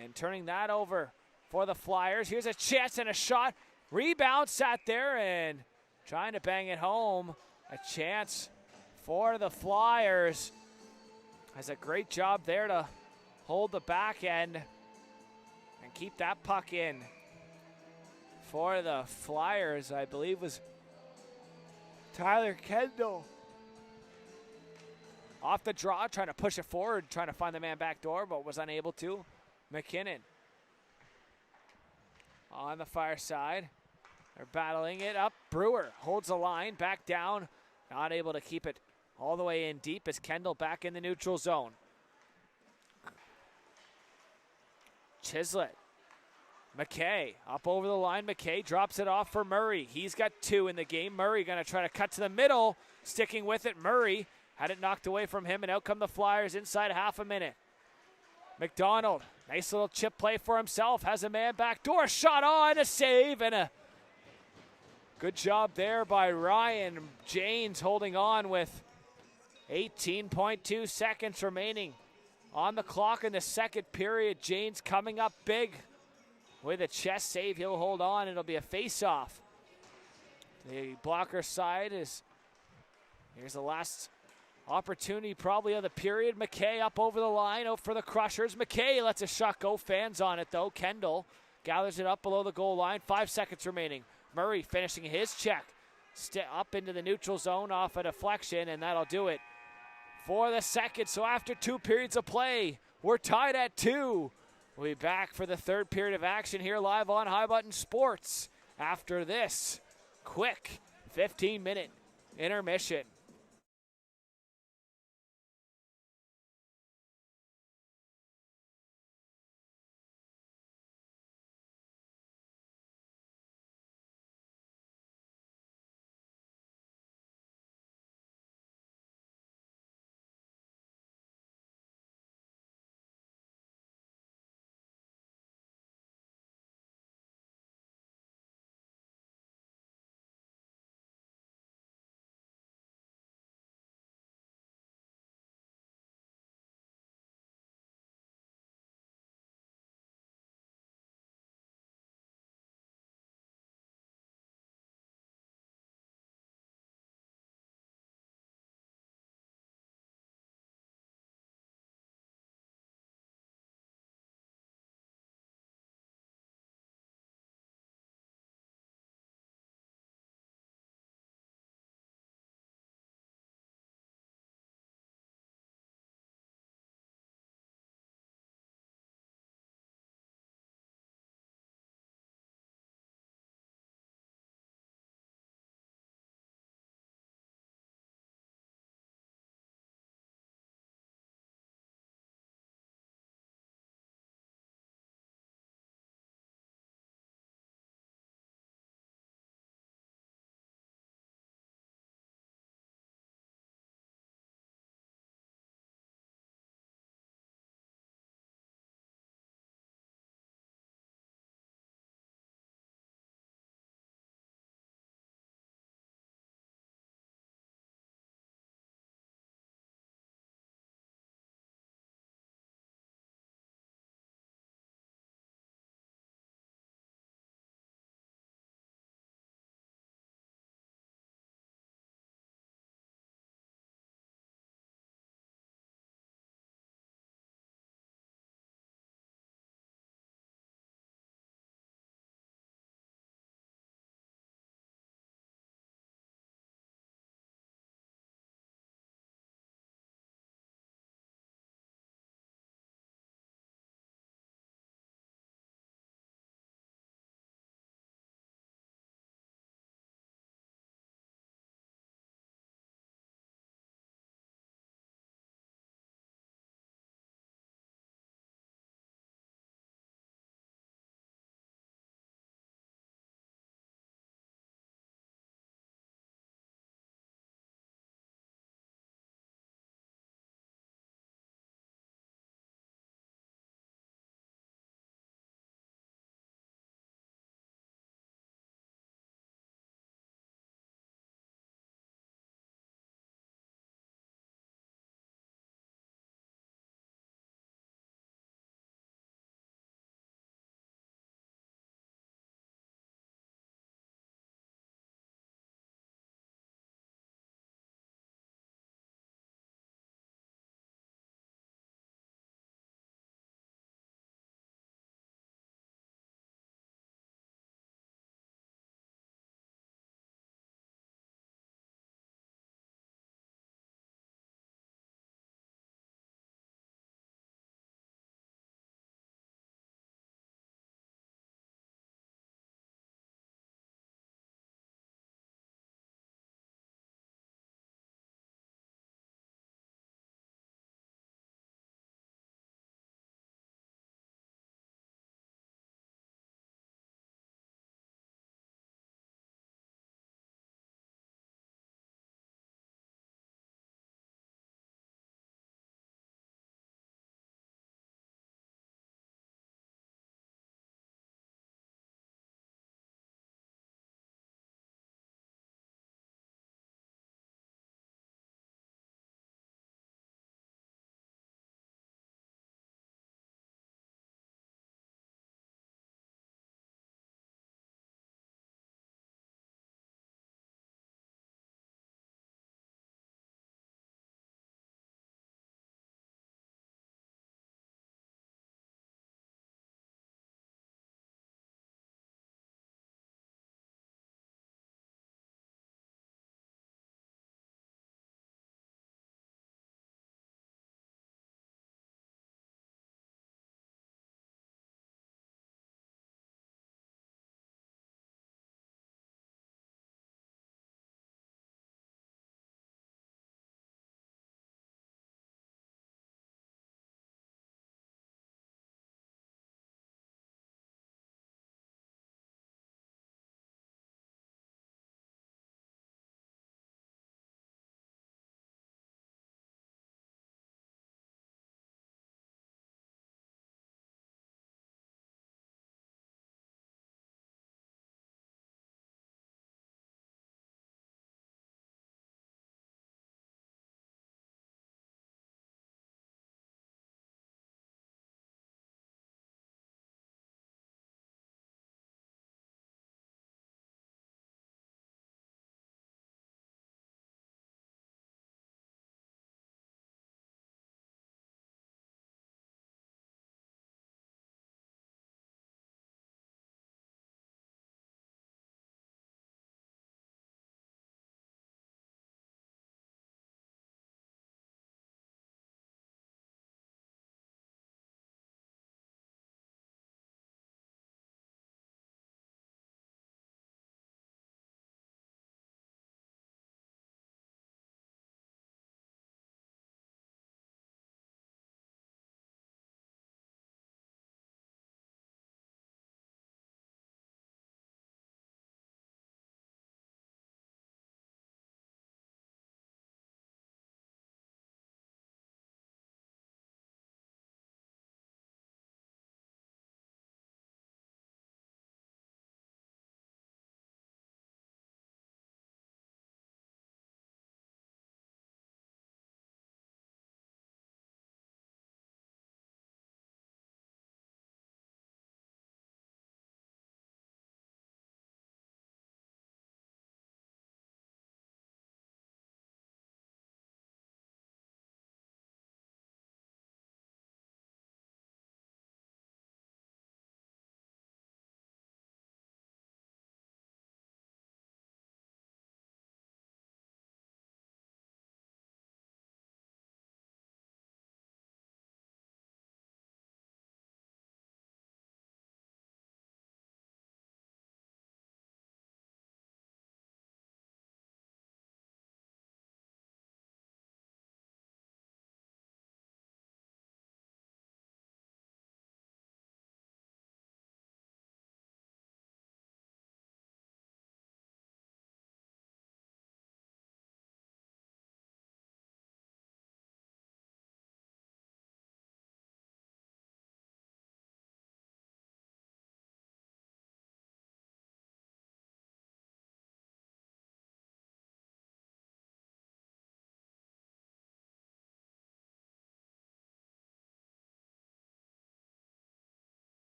And turning that over for the Flyers. Here's a chance and a shot. Rebound sat there and trying to bang it home. A chance for the Flyers. Has a great job there to hold the back end and keep that puck in. For the Flyers, I believe, was Tyler Kendall. Off the draw, trying to push it forward, trying to find the man back door, but was unable to. McKinnon on the far side. They're battling it up. Brewer holds the line, back down. Not able to keep it all the way in deep as Kendall back in the neutral zone. Chislett. McKay up over the line. McKay drops it off for Murray. He's got 2 in the game. Murray going to try to cut to the middle. Sticking with it. Murray had it knocked away from him, and out come the Flyers inside half a minute. McDonald, nice little chip play for himself. Has a man back door. Shot on, a save, and a good job there by Ryan James holding on with 18.2 seconds remaining on the clock in the second period. Janes coming up big with a chest save. He'll hold on. It'll be a face-off. The blocker side is, here's the last opportunity probably of the period. McKay up over the line, out for the Crushers. McKay lets a shot go. Fans on it though. Kendall gathers it up below the goal line. 5 seconds remaining. Murray finishing his check. Up into the neutral zone off a deflection, and that'll do it for the second. So after 2 periods of play, we're tied at 2. We'll be back for the third period of action here live on High Button Sports after this quick 15-minute intermission.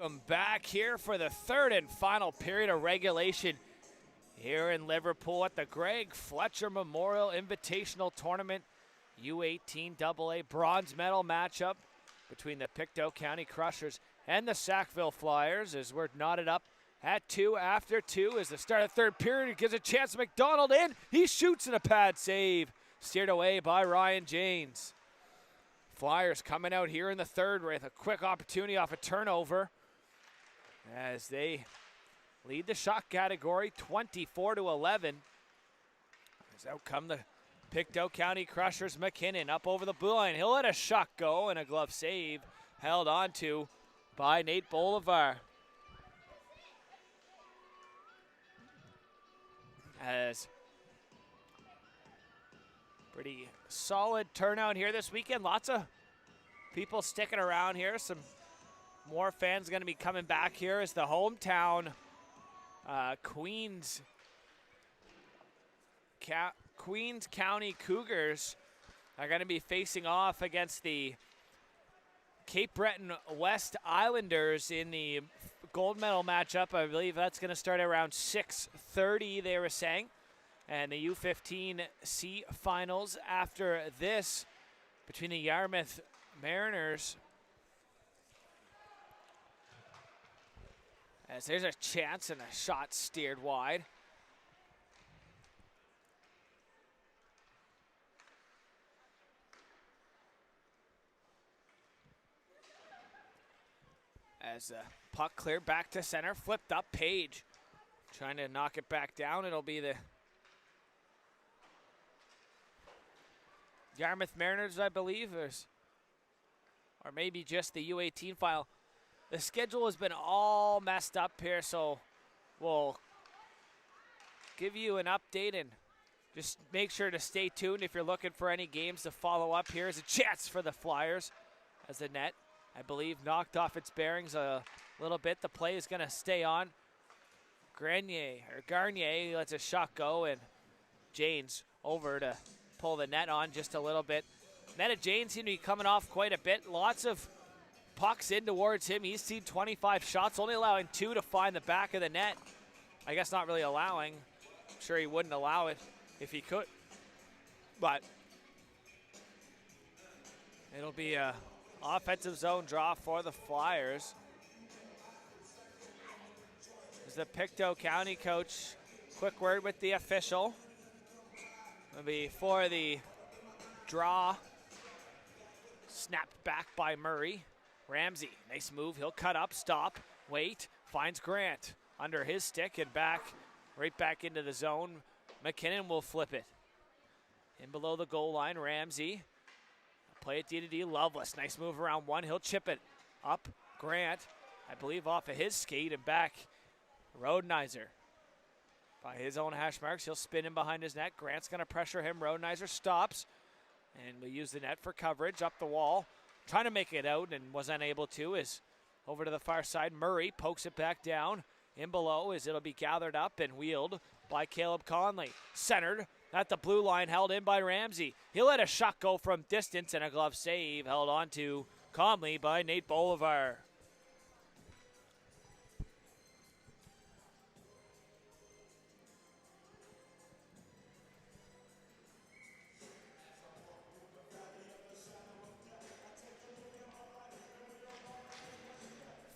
Welcome back here for the third and final period of regulation here in Liverpool at the Greg Fletcher Memorial Invitational Tournament U18 AA bronze medal matchup between the Pictou County Crushers and the Sackville Flyers as we're knotted up at 2 after 2 as the start of third period. It gives a chance to McDonald in. He shoots in a pad save. Steered away by Ryan Janes. Flyers coming out here in the third with a quick opportunity off a turnover as they lead the shot category 24-11. As out come the Pictou County Crushers. McKinnon up over the blue line. He'll let a shot go and a glove save held on to by Nate Bolivar. As pretty solid turnout here this weekend. Lots of people sticking around here. Some more fans going to be coming back here as the hometown Queens County Cougars are going to be facing off against the Cape Breton West Islanders in the gold medal matchup. I believe that's going to start around 6:30, they were saying. And the U15C finals after this between the Yarmouth Mariners. As there's a chance and a shot steered wide. As the puck cleared back to center, flipped up, Page trying to knock it back down. It'll be the Yarmouth Mariners, I believe, or maybe just the U18 final. The schedule has been all messed up here, so we'll give you an update and just make sure to stay tuned if you're looking for any games to follow up. Here's a chance for the Flyers as the net, I believe, knocked off its bearings a little bit. The play is going to stay on. Garnier lets a shot go, and Janes over to pull the net on just a little bit. Net of Janes seem to be coming off quite a bit. Lots of pucks in towards him. He's seen 25 shots, only allowing 2 to find the back of the net. I guess not really allowing. I'm sure he wouldn't allow it if he could. But it'll be a offensive zone draw for the Flyers. As the Pictou County coach, quick word with the official. It'll be for the draw. Snapped back by Murray. Ramsey, nice move. He'll cut up, stop, wait, finds Grant under his stick and right back into the zone. McKinnon will flip it. In below the goal line, Ramsey. Play it D-to-D, Loveless. Nice move around one. He'll chip it up. Grant, I believe off of his skate and back. Rodenizer. By his own hash marks, he'll spin him behind his net. Grant's going to pressure him. Rodenizer stops. And we use the net for coverage up the wall. Trying to make it out and was unable to. Is over to the far side. Murray pokes it back down. In below as it'll be gathered up and wheeled by Caleb Conley. Centered at the blue line, held in by Ramsey. He'll let a shot go from distance and a glove save held on to Conley by Nate Bolivar.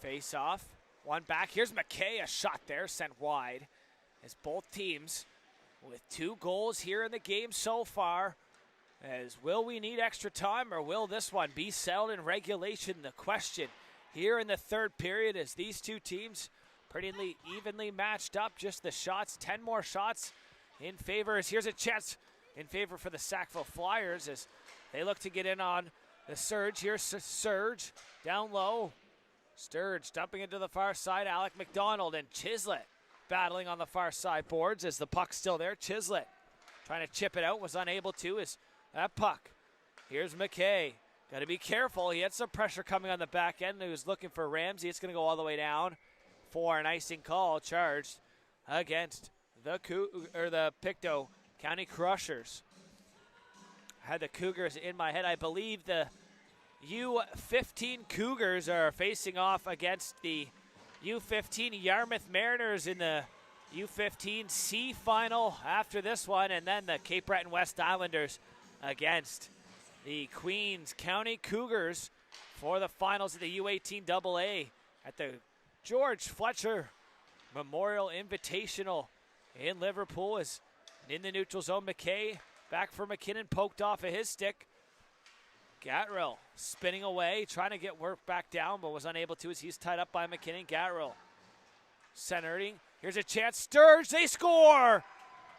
Face off, one back. Here's McKay, a shot there sent wide as both teams with 2 goals here in the game so far. As will we need extra time or will this one be settled in regulation? The question here in the third period as these two teams pretty evenly matched up. Just the shots, 10 more shots in favor. Here's a chance in favor for the Sackville Flyers as they look to get in on the surge. Here's Surge down low. Sturge dumping into the far side. Alec McDonald and Chislett battling on the far side boards as the puck's still there. Chislett trying to chip it out, was unable to as that puck. Here's McKay. Got to be careful. He had some pressure coming on the back end. He was looking for Ramsey. It's going to go all the way down for an icing call charged against the Pictou County Crushers. I had the Cougars in my head. I believe the U15 Cougars are facing off against the U15 Yarmouth Mariners in the U15 C final after this one, and then the Cape Breton West Islanders against the Queens County Cougars for the finals of the U18 AA at the George Fletcher Memorial Invitational in Liverpool. Is in the neutral zone. McKay back for McKinnon, poked off of his stick. Gatrill spinning away, trying to get work back down, but was unable to as he's tied up by McKinnon. Gatrill centering. Here's a chance. Sturge, they score!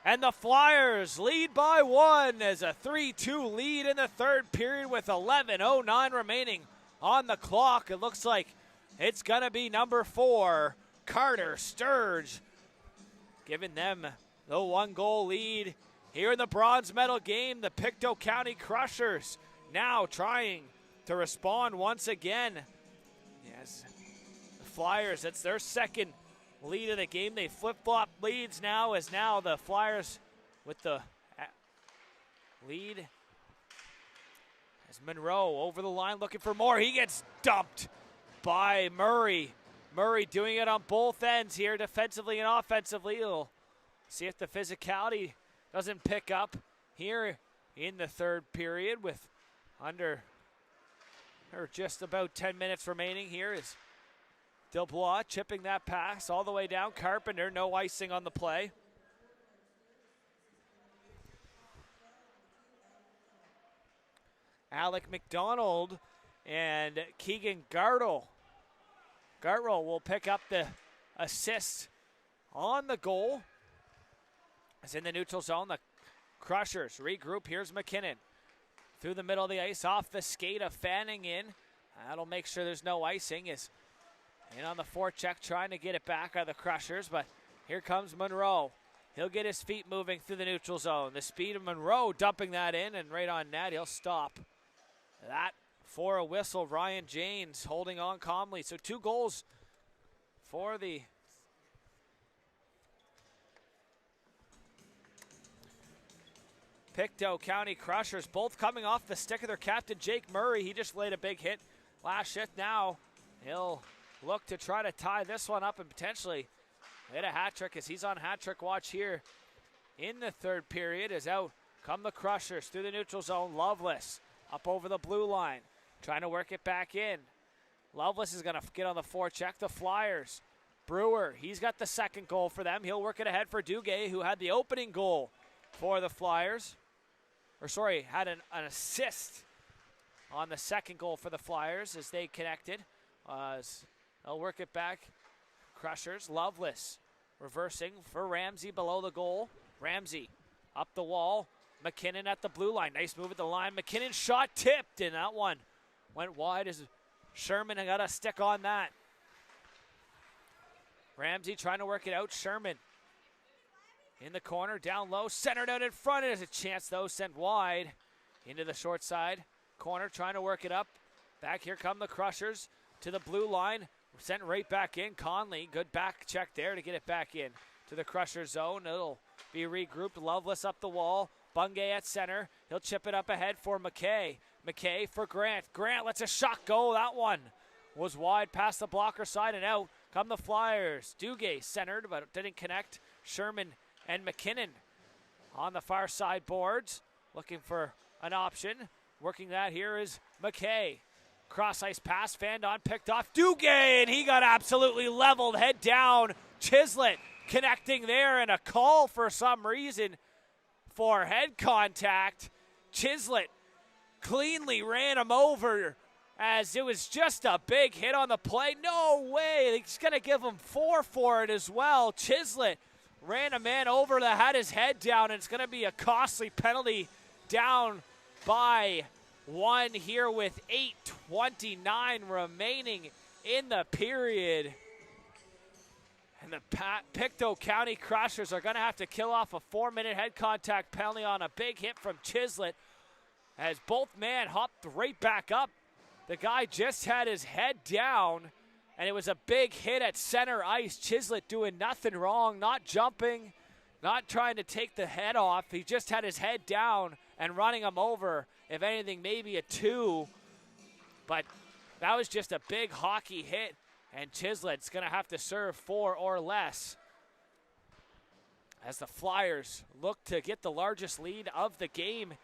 And the Flyers lead by one as a 3-2 lead in the third period with 11:09 remaining on the clock. It looks like it's going to be number 4, Carter Sturge, giving them the 1-goal lead here in the bronze medal game. The Pictou County Crushers now trying to respond once again. Yes, the Flyers, it's their second lead of the game. They flip-flop leads now, as now the Flyers with the lead. As Monroe over the line looking for more. He gets dumped by Murray. Murray doing it on both ends here, defensively and offensively. We'll see if the physicality doesn't pick up here in the third period with under or just about 10 minutes remaining. Here is Dubois chipping that pass all the way down. Carpenter, no icing on the play. Alec McDonald and Keegan Gartle. Gartle will pick up the assist on the goal. As in the neutral zone, the Crushers regroup. Here's McKinnon through the middle of the ice, off the skate of Fanning in. That'll make sure there's no icing. Is in on the forecheck, trying to get it back out of the Crushers, but here comes Monroe. He'll get his feet moving through the neutral zone. The speed of Monroe dumping that in, and right on net, he'll stop that for a whistle. Ryan James holding on calmly. So 2 goals for the Pictou County Crushers, both coming off the stick of their captain, Jake Murray. He just laid a big hit last shift. Now he'll look to try to tie this one up and potentially hit a hat trick, as he's on hat trick watch here in the third period. As out come the Crushers through the neutral zone. Loveless up over the blue line, trying to work it back in. Loveless is going to get on the forecheck. The Flyers. Brewer, he's got the second goal for them. He'll work it ahead for Duguay, who had the opening goal for the Flyers. Or sorry, had an assist on the second goal for the Flyers as they connected. They'll work it back. Crushers, Loveless reversing for Ramsey below the goal. Ramsey up the wall. McKinnon at the blue line. Nice move at the line. McKinnon shot tipped, and that one went wide as Sherman got a stick on that. Ramsey trying to work it out. Sherman in the corner, down low, centered out in front. It has a chance, though, sent wide into the short side corner, trying to work it up. Back here come the Crushers to the blue line. Sent right back in. Conley, good back check there to get it back in to the Crusher zone. It'll be regrouped. Loveless up the wall. Bungay at center. He'll chip it up ahead for McKay. McKay for Grant. Grant lets a shot go. That one was wide past the blocker side and out. Come the Flyers. Duguay centered, but didn't connect. Sherman and McKinnon on the far side boards, looking for an option. Working that here is McKay. Cross ice pass, fanned on, picked off Duguay, and he got absolutely leveled, head down. Chislett connecting there, and a call for some reason for head contact. Chislett cleanly ran him over, as it was just a big hit on the play. No way, he's going to give him 4 for it as well. Chislett ran a man over that had his head down, and it's going to be a costly penalty, down by 1 here with 8:29 remaining in the period. And the Pictou County Crushers are going to have to kill off a 4-minute head contact penalty on a big hit from Chislett, as both men hopped right back up. The guy just had his head down, and it was a big hit at center ice. Chislett doing nothing wrong, not jumping, not trying to take the head off. He just had his head down and running him over. If anything, maybe a 2 but that was just a big hockey hit, and Chislett's going to have to serve 4 or less as the Flyers look to get the largest lead of the game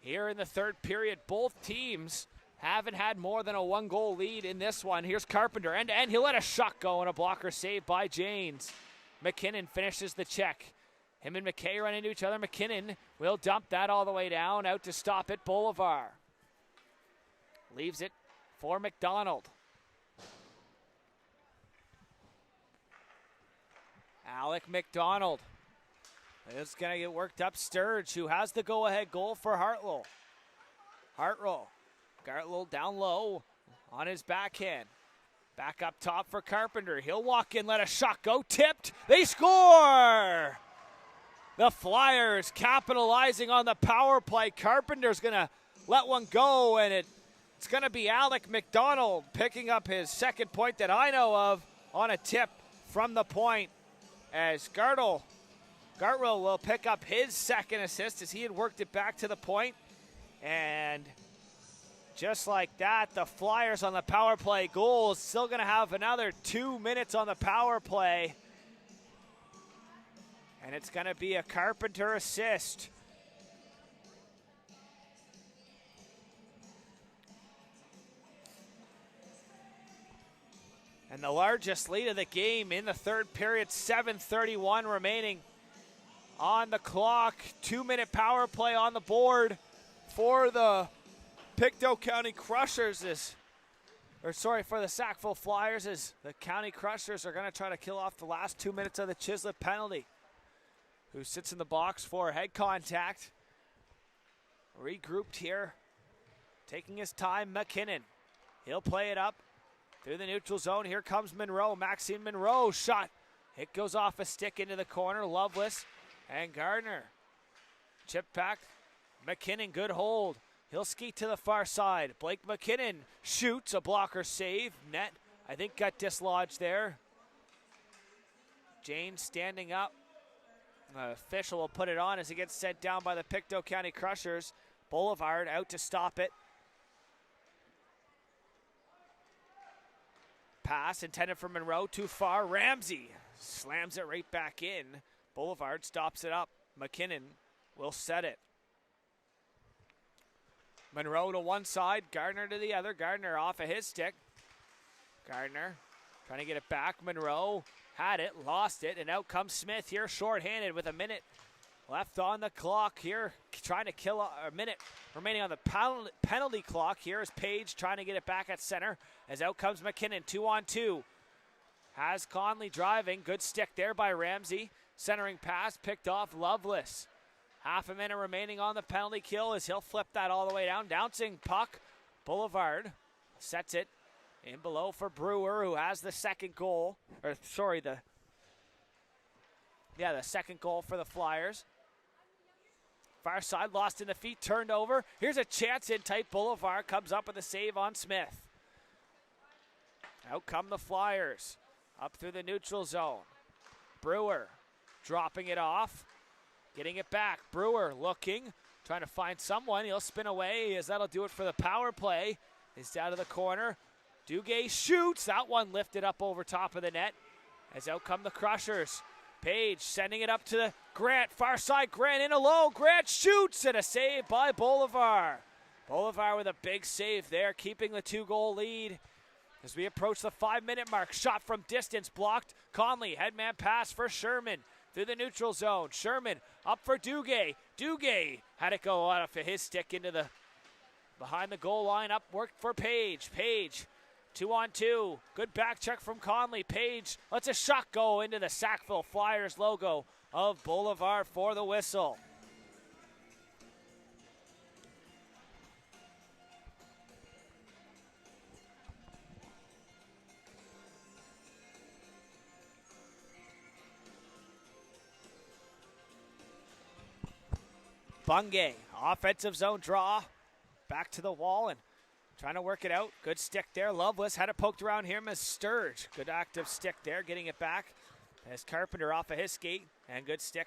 here in the third period. Both teams haven't had more than a 1-goal lead in this one. Here's Carpenter, end-to-end. He'll let a shot go, and a blocker saved by Janes. McKinnon finishes the check. Him and McKay run into each other. McKinnon will dump that all the way down, out to stop it. Bolivar leaves it for McDonald. Alec McDonald is going to get worked up. Sturge, who has the go-ahead goal for Hartlow. Gartlow down low on his backhand. Back up top for Carpenter. He'll walk in, let a shot go. Tipped. They score! The Flyers capitalizing on the power play. Carpenter's going to let one go, and it's going to be Alec McDonald picking up his second point that I know of on a tip from the point, as Gartwell will pick up his second assist as he had worked it back to the point. And just like that, the Flyers on the power play goal is still going to have another 2 minutes on the power play. And it's going to be a Carpenter assist. And the largest lead of the game in the third period, 7:31 remaining on the clock. 2-minute power play on the board for the Pictou County Crushers for the Sackville Flyers, as the County Crushers are going to try to kill off the last 2 minutes of the Chislett penalty. Who sits in the box for head contact. Regrouped here, taking his time, McKinnon. He'll play it up through the neutral zone. Here comes Monroe. Maxine Monroe shot. It goes off a stick into the corner. Loveless and Gardner. Chip back. McKinnon, good hold. He'll ski to the far side. Blake McKinnon shoots, a blocker save. Net, I think, got dislodged there. Jane standing up. Official will put it on as it gets sent down by the Pictou County Crushers. Boulevard out to stop it. Pass intended for Monroe, too far. Ramsey slams it right back in. Boulevard stops it up. McKinnon will set it. Monroe to one side, Gardner to the other. Gardner off of his stick. Gardner trying to get it back. Monroe had it, lost it, and out comes Smith here shorthanded with a minute left on the clock here. Trying to kill a minute remaining on the penalty clock. Here is Page trying to get it back at center as out comes McKinnon, 2-on-2. Has Conley driving, good stick there by Ramsey. Centering pass picked off Loveless. Half a minute remaining on the penalty kill as he'll flip that all the way down. Bouncing puck. Boulevard sets it in below for Brewer, who has the second goal. The second goal for the Flyers. Far side, lost in the feet, turned over. Here's a chance in tight. Boulevard comes up with a save on Smith. Out come the Flyers. Up through the neutral zone. Brewer dropping it off. Getting it back. Brewer looking, trying to find someone. He'll spin away as that'll do it for the power play. It's down to the corner. Duguay shoots. That one lifted up over top of the net as out come the Crushers. Page sending it up to the Grant. Far side, Grant in a low. Grant shoots, and a save by Bolivar. Bolivar with a big save there, keeping the 2-goal lead. As we approach the 5-minute mark, shot from distance blocked. Conley, headman pass for Sherman through the neutral zone. Sherman up for Duguay. Duguay had it go out of his stick into the behind the goal line. Up work for Page. Page 2-on-2. Good back check from Conley. Page lets a shot go into the Sackville Flyers logo of Boulevard for the whistle. Bungay, offensive zone draw. Back to the wall and trying to work it out. Good stick there. Loveless had it poked around him as Sturge. Good active stick there, getting it back. As Carpenter off of his skate. And good stick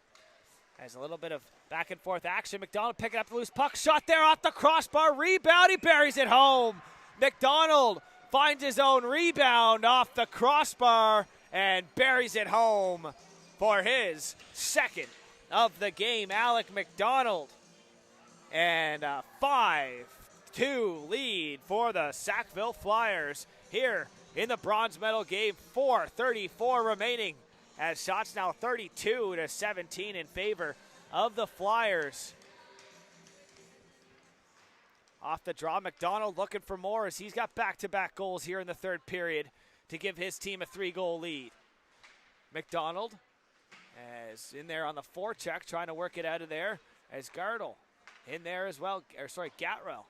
Has a little bit of back and forth action. McDonald picking up the loose puck. Shot there off the crossbar. Rebound. He buries it home. McDonald finds his own rebound off the crossbar and buries it home for his second of the game. Alec McDonald. And a 5-2 lead for the Sackville Flyers here in the bronze medal game. 4:34 remaining. As shots now 32-17 in favor of the Flyers. Off the draw, McDonald looking for more as he's got back-to-back goals here in the third period to give his team a 3-goal lead. McDonald is in there on the forecheck, trying to work it out of there as Gardel in there as well. Gatrell.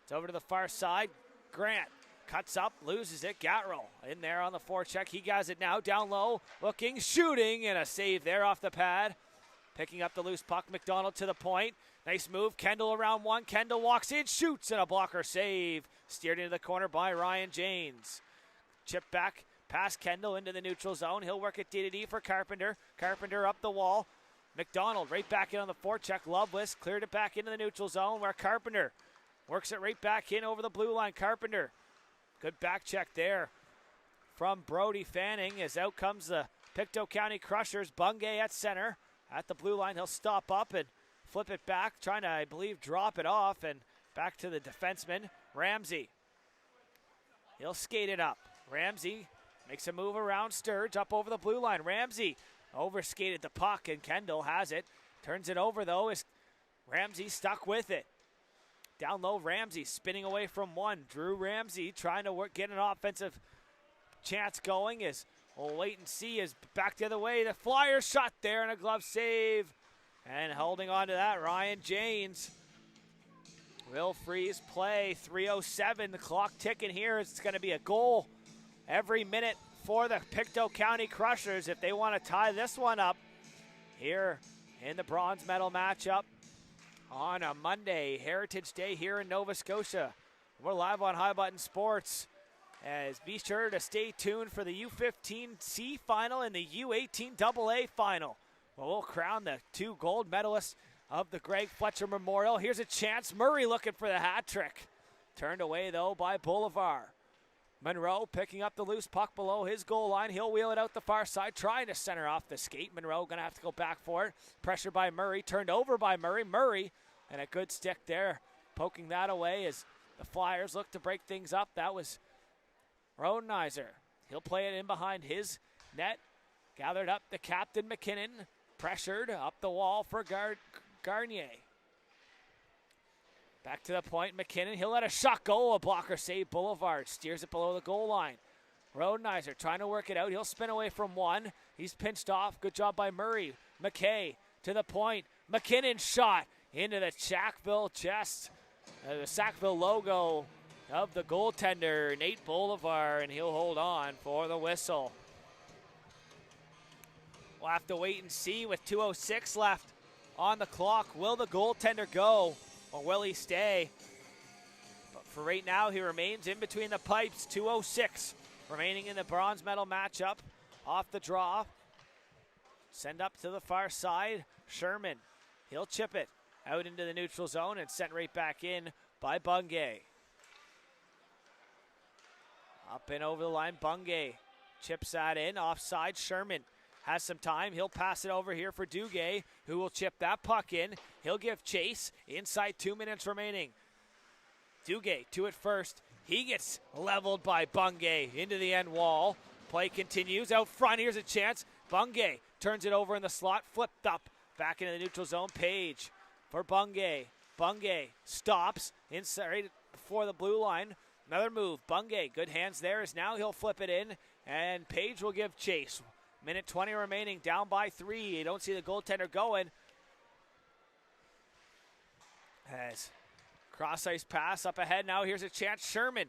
It's over to the far side. Grant cuts up, loses it. Gatrell in there on the forecheck. He has it now, down low, looking, shooting, and a save there off the pad. Picking up the loose puck, McDonald to the point. Nice move, Kendall around one. Kendall walks in, shoots, and a blocker save. Steered into the corner by Ryan Janes. Chip back past Kendall into the neutral zone. He'll work it D-to-D for Carpenter. Carpenter up the wall. McDonald right back in on the forecheck. Loveless cleared it back into the neutral zone where Carpenter works it right back in over the blue line. Carpenter. Good back check there from Brody Fanning as out comes the Pictou County Crushers. Bungay at center. At the blue line, he'll stop up and flip it back, trying to, I believe, drop it off, and back to the defenseman, Ramsey. He'll skate it up. Ramsey makes a move around Sturge, up over the blue line. Ramsey overskated the puck, and Kendall has it. Turns it over, though, as Ramsey stuck with it. Down low, Ramsey spinning away from one. Drew Ramsey trying to get an offensive chance going as we'll wait and see is back the other way. The Flyers shot there and a glove save. And holding on to that, Ryan Janes will freeze play. 3:07, the clock ticking here. It's going to be a goal every minute for the Pictou County Crushers if they want to tie this one up here in the bronze medal matchup on a Monday, Heritage Day here in Nova Scotia. We're live on High Button Sports. As be sure to stay tuned for the U15C final and the U18 AA final. Well, we'll crown the two gold medalists of the Greg Fletcher Memorial. Here's a chance. Murray looking for the hat trick. Turned away, though, by Boulevard. Monroe picking up the loose puck below his goal line. He'll wheel it out the far side, trying to center off the skate. Monroe going to have to go back for it. Pressure by Murray, turned over by Murray. Murray, and a good stick there, poking that away as the Flyers look to break things up. That was Rodenizer. He'll play it in behind his net. Gathered up the captain, McKinnon. Pressured up the wall for Garnier. Back to the point, McKinnon. He'll let a shot go. A blocker save. Boulevard steers it below the goal line. Rodenizer trying to work it out. He'll spin away from one. He's pinched off. Good job by Murray. McKay to the point. McKinnon shot into the Sackville chest. The Sackville logo of the goaltender, Nate Boulevard, and he'll hold on for the whistle. We'll have to wait and see with 2:06 left on the clock. Will the goaltender go or will he stay? But for right now, he remains in between the pipes. 2:06 remaining in the bronze medal matchup. Off the draw. Send up to the far side. Sherman. He'll chip it out into the neutral zone and sent right back in by Bungay. Up and over the line, Bungay chips that in. Offside, Sherman has some time. He'll pass it over here for Duguay, who will chip that puck in. He'll give chase. Inside 2 minutes remaining. Duguay to it first. He gets leveled by Bungay into the end wall. Play continues. Out front, here's a chance. Bungay turns it over in the slot. Flipped up. Back into the neutral zone. Page for Bungay. Bungay stops inside right before the blue line. Another move. Bungay, good hands there as now he'll flip it in. And Page will give chase. Minute 20 remaining, down by 3. You don't see the goaltender going. As cross ice pass up ahead. Now here's a chance. Sherman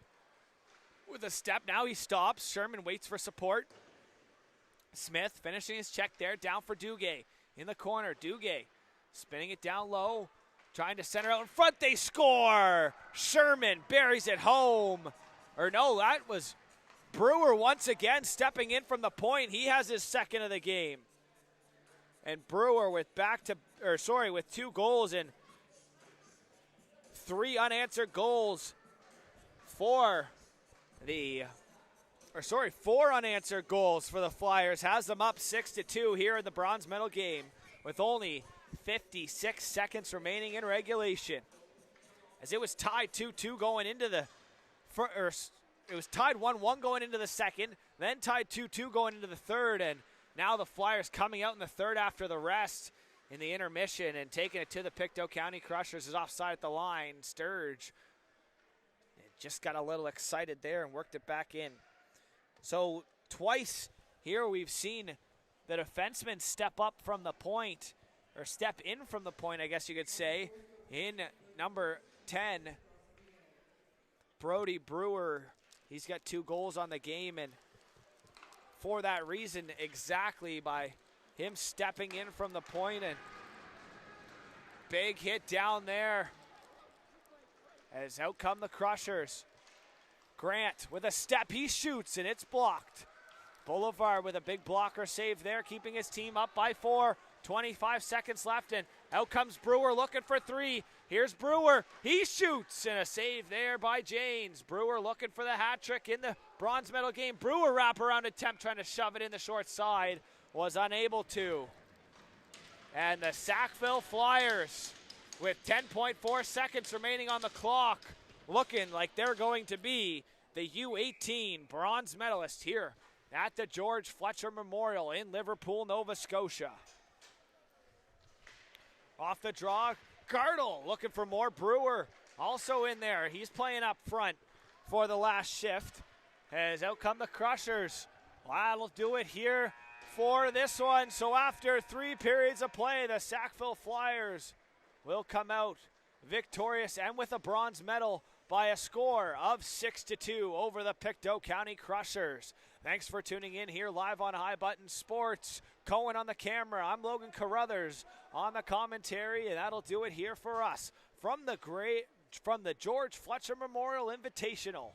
with a step. Now he stops. Sherman waits for support. Smith finishing his check there. Down for Duguay. In the corner. Duguay spinning it down low. Trying to center out in front. They score. Sherman buries it home. Or no, that was Brewer once again stepping in from the point. He has his second of the game. And Brewer with with 2 goals and 3 unanswered goals for 4 unanswered goals for the Flyers, has them up 6-2 here in the bronze medal game with only 56 seconds remaining in regulation. As it was tied 2-2 going into the first, it was tied 1-1 going into the second, then tied 2-2 going into the third, and now the Flyers coming out in the third after the rest in the intermission and taking it to the Pictou County Crushers is offside at the line. Sturge just got a little excited there and worked it back in. So twice here we've seen the defenseman step up from the point, or step in from the point, I guess you could say, in number 10, Brody Brewer. He's got 2 goals on the game, and for that reason exactly, by him stepping in from the point, and big hit down there as out come the Crushers. Grant with a step, he shoots, and it's blocked. Boulevard with a big blocker save there, keeping his team up by 4. 25 seconds left, and out comes Brewer looking for 3. Here's Brewer, he shoots, and a save there by Janes. Brewer looking for the hat trick in the bronze medal game. Brewer wraparound attempt trying to shove it in the short side, was unable to. And the Sackville Flyers, with 10.4 seconds remaining on the clock, looking like they're going to be the U18 bronze medalist here at the George Fletcher Memorial in Liverpool, Nova Scotia. Off the draw, Gardel looking for more. Brewer also in there. He's playing up front for the last shift. As out come the Crushers. That'll do it here for this one. So after 3 periods of play, the Sackville Flyers will come out victorious and with a bronze medal by a score of 6-2 over the Pictou County Crushers. Thanks for tuning in here live on High Button Sports. Cohen on the camera. I'm Logan Carruthers on the commentary, and that'll do it here for us from the George Fletcher Memorial Invitational.